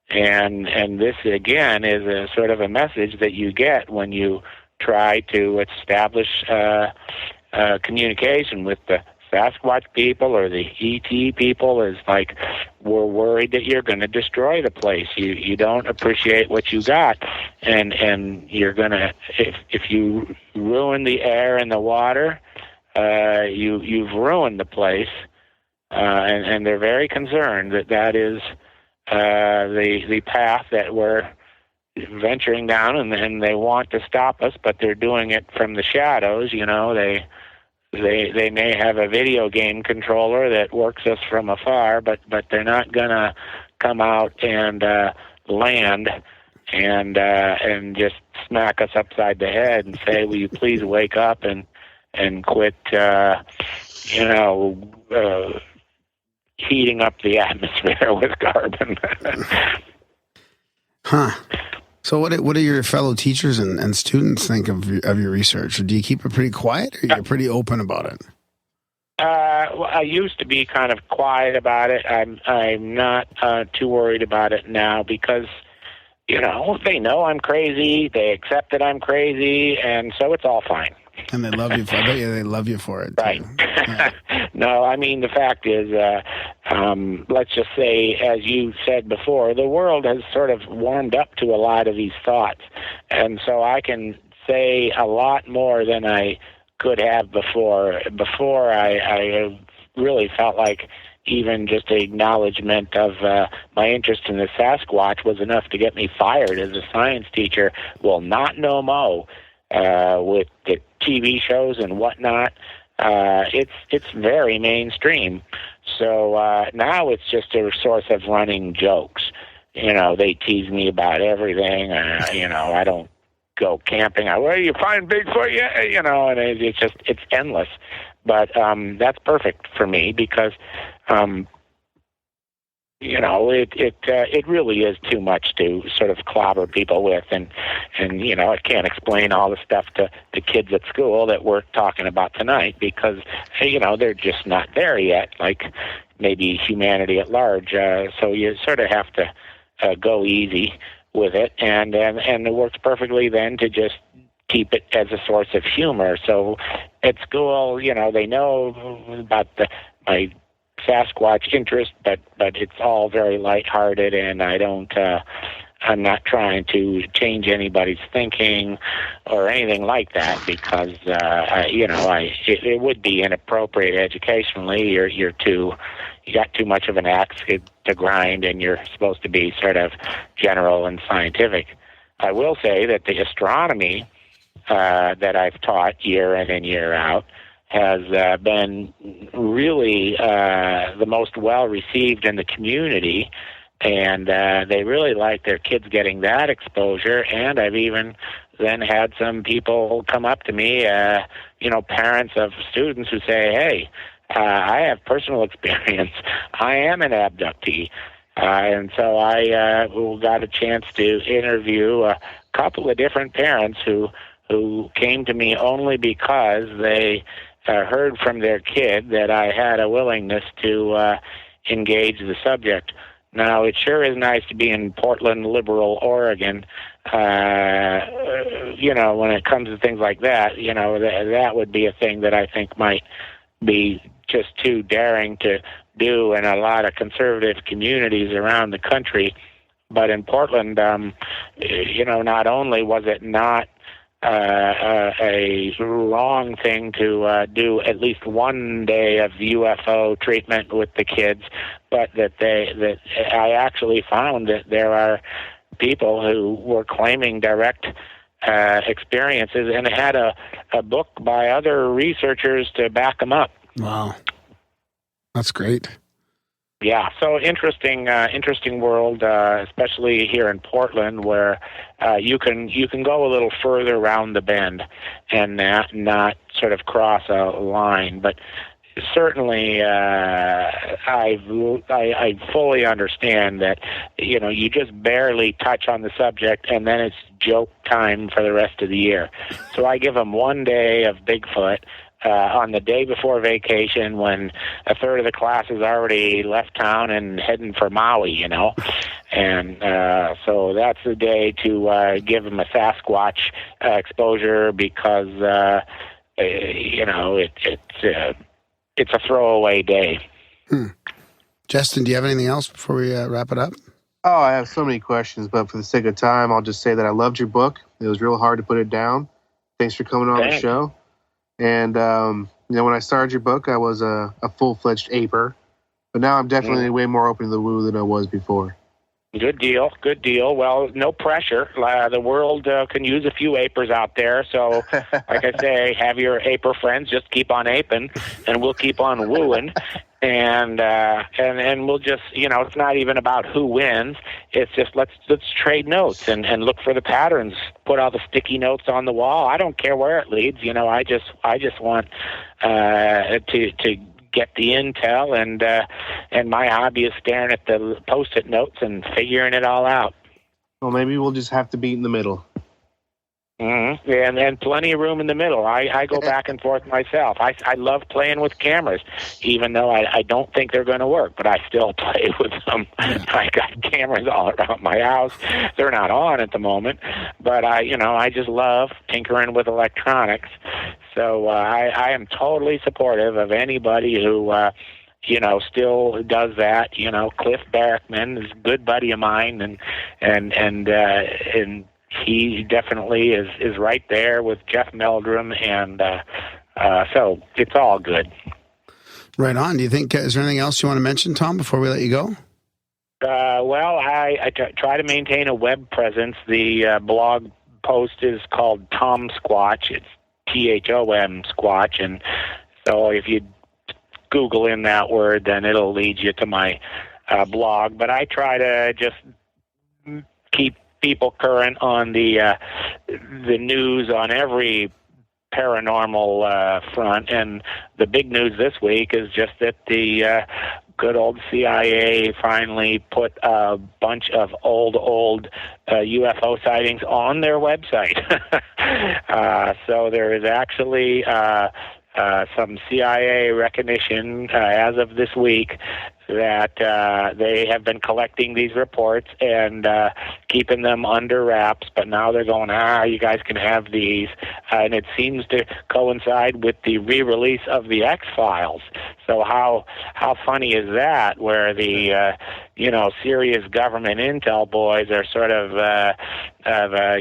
And this again is a sort of a message that you get when you try to establish communication with the Sasquatch people or the ET people. Is like, we're worried that you're going to destroy the place. You don't appreciate what you got, and you're gonna, if you ruin the air and the water, you've ruined the place, and they're very concerned that is the path that we're venturing down, and they want to stop us, but they're doing it from the shadows. They may have a video game controller that works us from afar, but they're not gonna come out and land and just smack us upside the head and say, "Will you please wake up and quit heating up the atmosphere with carbon." Huh. So what do your fellow teachers and students think of your research? Or do you keep it pretty quiet, or you're pretty open about it? Well, I used to be kind of quiet about it. I'm not too worried about it now because, they know I'm crazy. They accept that I'm crazy, and so it's all fine. And they love you for it. I bet you they love you for it, too. Right. Yeah. No, I mean, the fact is, let's just say, as you said before, the world has sort of warmed up to a lot of these thoughts. And so I can say a lot more than I could have before. Before, I really felt like even just the acknowledgement of my interest in the Sasquatch was enough to get me fired as a science teacher. Well, not no mo. With the TV shows and whatnot, it's very mainstream. So now it's just a source of running jokes. They tease me about everything. I don't go camping. Where you find Bigfoot? Yeah, and it's endless. But that's perfect for me because it really is too much to sort of clobber people with, and I can't explain all the stuff to the kids at school that we're talking about tonight because they're just not there yet, like maybe humanity at large. So you sort of have to go easy with it, and it works perfectly then to just keep it as a source of humor. So at school, they know about my Sasquatch interest, but it's all very lighthearted, and I'm not trying to change anybody's thinking or anything like that because it would be inappropriate educationally. You got too much of an axe to grind, and you're supposed to be sort of general and scientific. I will say that the astronomy that I've taught year in and year out has been really the most well-received in the community, and they really like their kids getting that exposure. And I've even then had some people come up to me, parents of students who say, "Hey, I have personal experience. I am an abductee." And so I got a chance to interview a couple of different parents who came to me only because they heard from their kid that I had a willingness to engage the subject. Now, it sure is nice to be in Portland, liberal Oregon. When it comes to things like that, that would be a thing that I think might be just too daring to do in a lot of conservative communities around the country. But in Portland, not only was it not a wrong thing to do at least one day of UFO treatment with the kids, but that I actually found that there are people who were claiming direct experiences and had a book by other researchers to back them up. Wow, that's great. Yeah, so interesting world, especially here in Portland, where you can go a little further around the bend and not sort of cross a line. But certainly, I fully understand that you just barely touch on the subject, and then it's joke time for the rest of the year. So I give them one day of Bigfoot. On the day before vacation, when a third of the class has already left town and heading for Maui, and so that's the day to give them a Sasquatch exposure, because it's a throwaway day. Justin, do you have anything else before we wrap it up? Oh, I have so many questions, but for the sake of time, I'll just say that I loved your book. It was real hard to put it down. Thanks for coming on the show. And, when I started your book, I was a full-fledged Aper. But now I'm definitely way more open to the woo than I was before. Good deal. Well, no pressure. The world can use a few Apers out there. So, like I say, have your Aper friends. Just keep on aping, and we'll keep on wooing. And we'll just, it's not even about who wins. It's just let's trade notes and look for the patterns. Put all the sticky notes on the wall. I don't care where it leads. I just want to get the intel, and my hobby is staring at the Post-it notes and figuring it all out. Well, maybe we'll just have to meet in the middle. Mm-hmm. And plenty of room in the middle. I go back and forth myself. I love playing with cameras, even though I don't think they're going to work, but I still play with them. I got cameras all around my house. They're not on at the moment, but I just love tinkering with electronics. So I am totally supportive of anybody who still does that. Cliff Barrickman is a good buddy of mine, and he definitely is right there with Jeff Meldrum, and so it's all good. Right on. Do you think, is there anything else you want to mention, Tom, before we let you go? Well, I try to maintain a web presence. The blog post is called Tom Squatch. It's THOM Squatch, and so if you Google in that word, then it'll lead you to my blog. But I try to just keep people current on the news on every paranormal front, and the big news this week is just that the good old CIA finally put a bunch of old UFO sightings on their website. So there is actually some CIA recognition as of this week that they have been collecting these reports and keeping them under wraps, but now they're going, you guys can have these. And it seems to coincide with the re-release of the X-Files. So how funny is that, where the serious government intel boys are sort of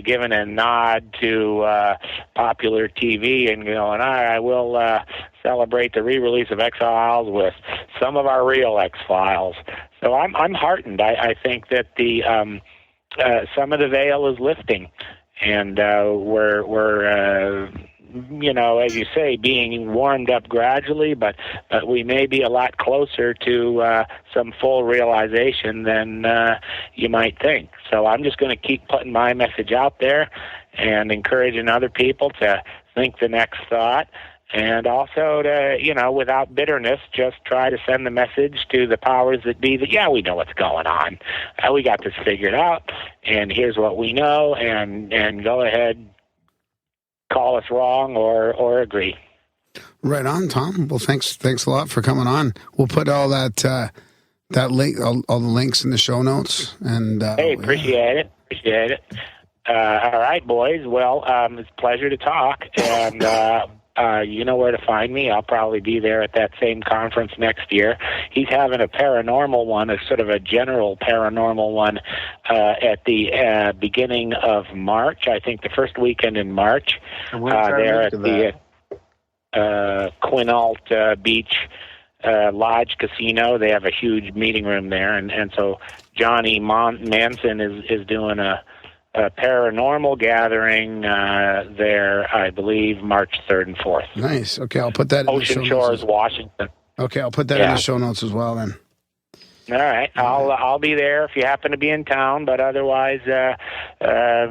giving a nod to popular TV and going, I will celebrate the re-release of X-Files with some of our real X-Files. So I'm heartened. I think that the some of the veil is lifting, and we're as you say, being warmed up gradually, but we may be a lot closer to some full realization than you might think. So I'm just going to keep putting my message out there and encouraging other people to think the next thought. And also to, without bitterness, just try to send the message to the powers that be that, we know what's going on. We got this figured out, and here's what we know, and go ahead, call us wrong or agree. Right on, Tom. Well, thanks a lot for coming on. We'll put all that link, all the links in the show notes. And Hey, appreciate it. All right, boys. Well, it's a pleasure to talk, and you know where to find me. I'll probably be there at that same conference next year. He's having a paranormal one, a sort of a general paranormal one, at the beginning of March. I think the first weekend in March. There at the Quinault Beach Lodge Casino. They have a huge meeting room there, and so Johnny Manson is doing a paranormal gathering there, I believe, March 3rd and 4th. Nice. Okay, I'll put that in Ocean the show Shores, notes. Washington. Okay, I'll put that in the show notes as well then. All right, I'll be there if you happen to be in town, but otherwise,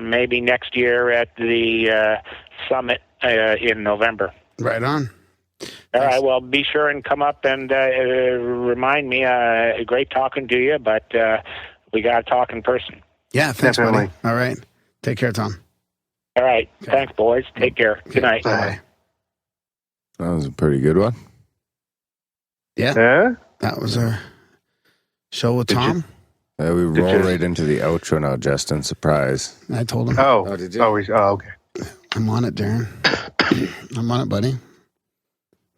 maybe next year at the summit in November. Right on. All right, well, be sure and come up and remind me. Great talking to you, but we got to talk in person. Yeah, thanks, Definitely. buddy. All right. Take care, Tom. All right. Okay. Thanks, boys. Take care. Good night. Bye. That was a pretty good one. Yeah. That was our show with Tom. We roll right into the outro now, Justin. Surprise. I told him. Oh, did you? Okay. I'm on it, Darren. I'm on it, buddy.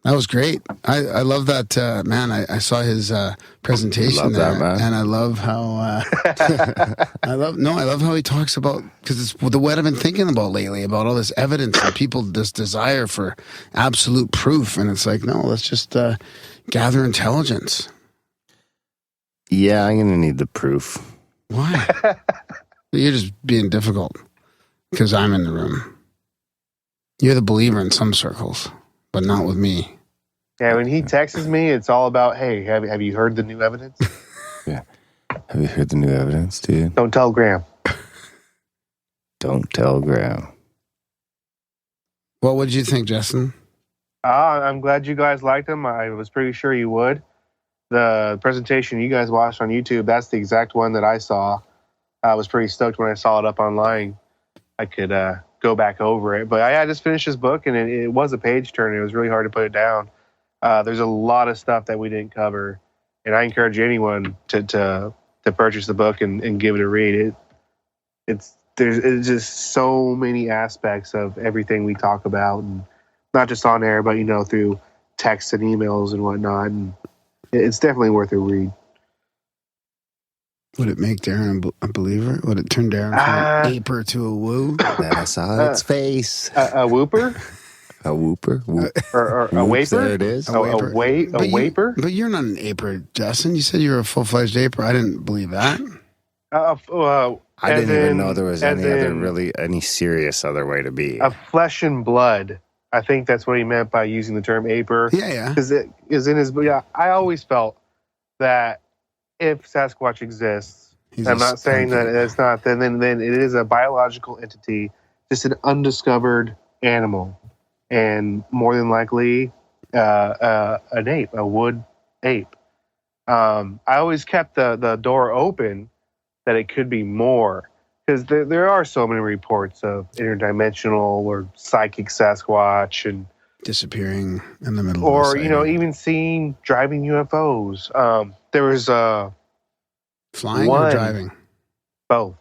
That was great. I love that, man. I saw his presentation there, and I love how I love how he talks about, because it's what I've been thinking about lately, about all this evidence and people, this desire for absolute proof, and it's like, no, let's just gather intelligence. Yeah, I'm gonna need the proof. Why? You're just being difficult because I'm in the room. You're the believer in some circles, but not with me. Yeah, when he texts me, it's all about, hey, have you heard the new evidence? Yeah. Have you heard the new evidence, dude? Don't tell Graham. Don't tell Graham. Well, what did you think, Justin? I'm glad you guys liked him. I was pretty sure you would. The presentation you guys watched on YouTube, that's the exact one that I saw. I was pretty stoked when I saw it up online. I could go back over it. But I just finished his book, and it was a page turn. It was really hard to put it down. There's a lot of stuff that we didn't cover, and I encourage anyone to purchase the book and give it a read. It's just so many aspects of everything we talk about, and not just on air, but through texts and emails and whatnot. And it's definitely worth a read. Would it make Darren a believer? Would it turn Darren from an aper to a woo? Then I saw its face. A whooper? A whooper? Or a waper? There it is. A waper? But you're not an aper, Justin. You said you were a full-fledged aper. I didn't believe that. I didn't even know there was any serious other way to be. A flesh and blood. I think that's what he meant by using the term aper. Yeah. Because it is in his. Yeah, I always felt that if Sasquatch exists, I'm not saying that it's not. Then it is a biological entity, just an undiscovered animal, and more than likely an ape, a wood ape. I always kept the door open that it could be more. Because there are so many reports of interdimensional or psychic Sasquatch and disappearing in the middle of the sighting. even seeing driving UFOs. There was flying or driving? Both.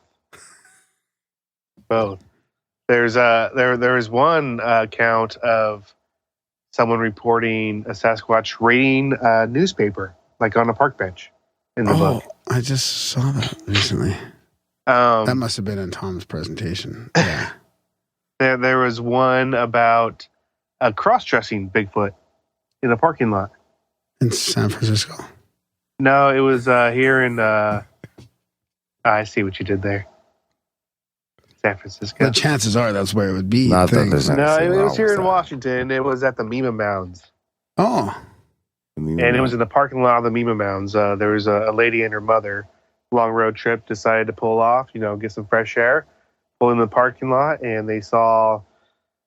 There's there was one account of someone reporting a Sasquatch reading a newspaper, like on a park bench in the book. I just saw that recently. That must have been in Tom's presentation. Yeah. There was one about a cross-dressing Bigfoot in a parking lot. In San Francisco? No, it was here in... I see what you did there. San Francisco. The chances are that's where it would be. Not that there's no, it was here in Washington. It was at the Mima Mounds. Oh. And it was in the parking lot of the Mima Mounds. There was a lady and her mother... long road trip, decided to pull off, get some fresh air, pull in the parking lot, and they saw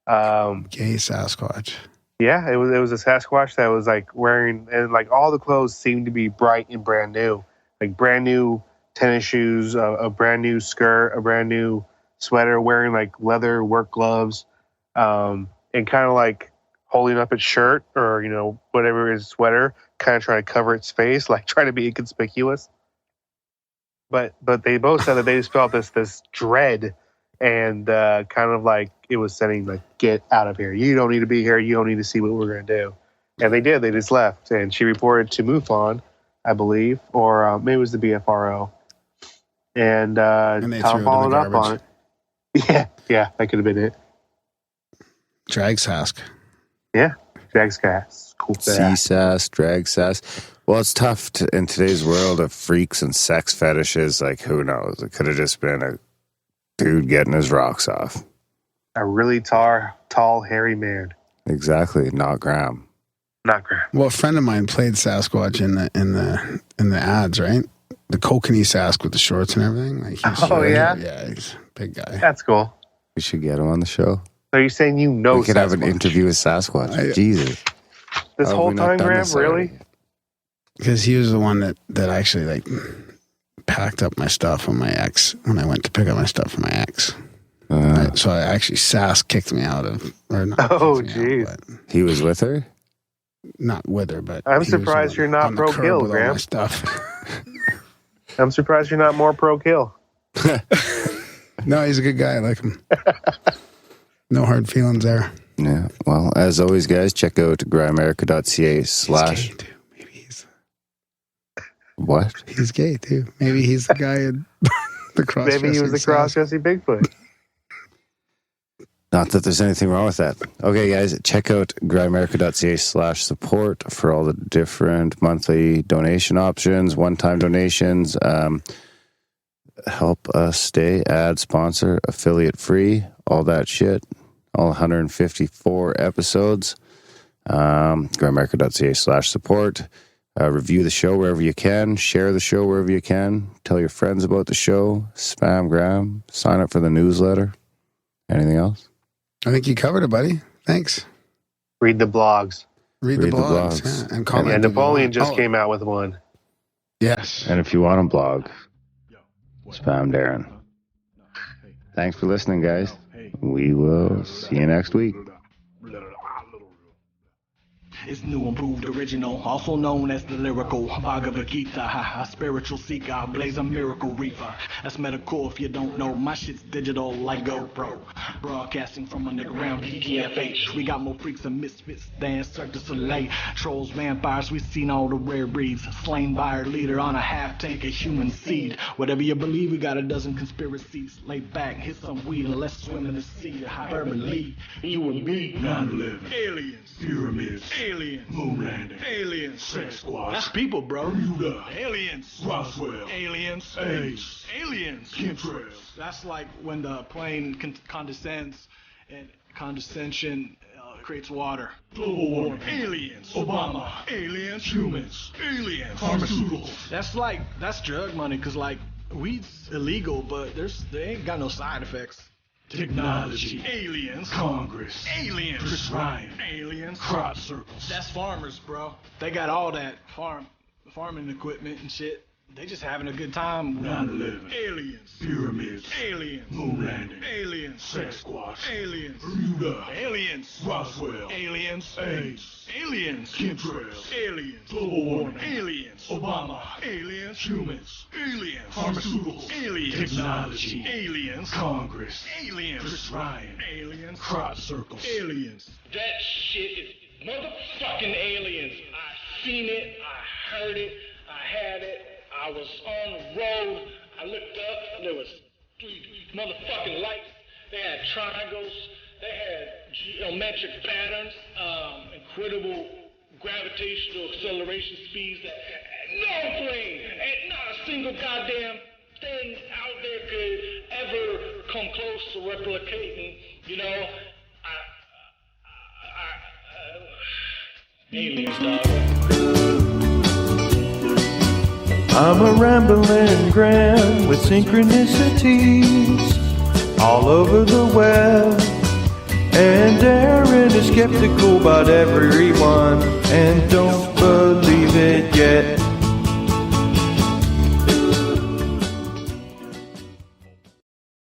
gay Sasquatch. Yeah, it was a Sasquatch that was like wearing, and like all the clothes seemed to be bright and brand new, like brand new tennis shoes, a brand new skirt, a brand new sweater, wearing like leather work gloves, and kind of like holding up its shirt or, whatever, his sweater, kind of trying to cover its face, like trying to be inconspicuous. But they both said that they just felt this dread and kind of like it was saying, like, get out of here. You don't need to be here. You don't need to see what we're going to do. And they did. They just left. And she reported to MUFON, I believe, or maybe it was the BFRO. And Tom followed up on it. Yeah, that could have been it. Drag Sask. Yeah, drag sask. Cool. Sea sass, drag sass. Well, it's tough in today's world of freaks and sex fetishes. Like, who knows? It could have just been a dude getting his rocks off. A really tall, hairy man. Exactly, not Graham. Not Graham. Well, a friend of mine played Sasquatch in the ads, right? The kokanee Sask with the shorts and everything. Like yeah? Yeah, he's a big guy. That's cool. We should get him on the show. So you're saying we could have an interview with Sasquatch. Jesus. This whole time, Graham? Really? Because he was the one that actually, like, packed up my stuff on my ex when I went to pick up my stuff from my ex. So I actually, Sask kicked me out of... Or not jeez. He was with her? Not with her, but... I'm surprised you're not pro-kill, Graham. Stuff. I'm surprised you're not more pro-kill. No, he's a good guy. I like him. No hard feelings there. Yeah. Well, as always, guys, check out grimerica.ca/. He's gay too. Maybe he's... What? He's gay too. Maybe he's the guy in the cross-dressing. Maybe he was the cross-dressing Bigfoot. Not that there's anything wrong with that. Okay, guys, check out grimerica.ca/support for all the different monthly donation options, one-time donations. Help us stay ad sponsor, affiliate free, all that shit. All 154 episodes. Grimerica.ca/support. Review the show wherever you can. Share the show wherever you can. Tell your friends about the show. Spam Graham. Sign up for the newsletter. Anything else? I think you covered it, buddy. Thanks. Read the blogs. Read the blogs. Yeah. And comment. And Napoleon just came out with one. Yes. And if you want a blog, spam Darren. Thanks for listening, guys. We will see you next week. It's new, improved, original, also known as the lyrical Bhagavad Gita, a spiritual seeker, blaze a miracle reaper. That's medical if you don't know, my shit's digital like GoPro. Broadcasting from underground GTFH, we got more freaks and misfits than Cirque du Soleil. Trolls, vampires, we've seen all the rare breeds, slain by our leader on a half tank of human seed. Whatever you believe, we got a dozen conspiracies. Lay back, hit some weed, and let's swim in the sea of hyperbole. You and me, 9/11, aliens, pyramids, aliens, moon landing, aliens, Sasquatch. That's people, bro. Bermuda, aliens, Roswell, aliens, AIDS, aliens, chemtrails. That's like when the plane condescends, and condescension creates water. Global warming, aliens, Obama, aliens, humans, aliens, pharmaceuticals. That's drug money, cause like weed's illegal, but they ain't got no side effects. Technology, aliens, Congress, aliens, Chris Ryan, aliens, crop circles. That's farmers, bro. They got all that farming equipment and shit. They just having a good time. 9/11, aliens, pyramids, aliens, moon landing, aliens, Sasquatch, aliens, Bermuda, aliens, Roswell, aliens, AIDS, aliens, chemtrails, aliens, global warming, aliens, Obama, aliens, humans, aliens, pharmaceuticals, aliens, technology, aliens, Congress, aliens, Chris Ryan, aliens, crop circles, aliens. That shit is motherfucking aliens. I seen it, I heard it, I had it. I was on the road, I looked up, there was 3 motherfucking lights, they had triangles, they had geometric patterns, incredible gravitational acceleration speeds that no plane, and not a single goddamn thing out there could ever come close to replicating, aliens, dog. I'm a rambling Graham with synchronicities all over the web. And Darren is skeptical about everyone and don't believe it yet.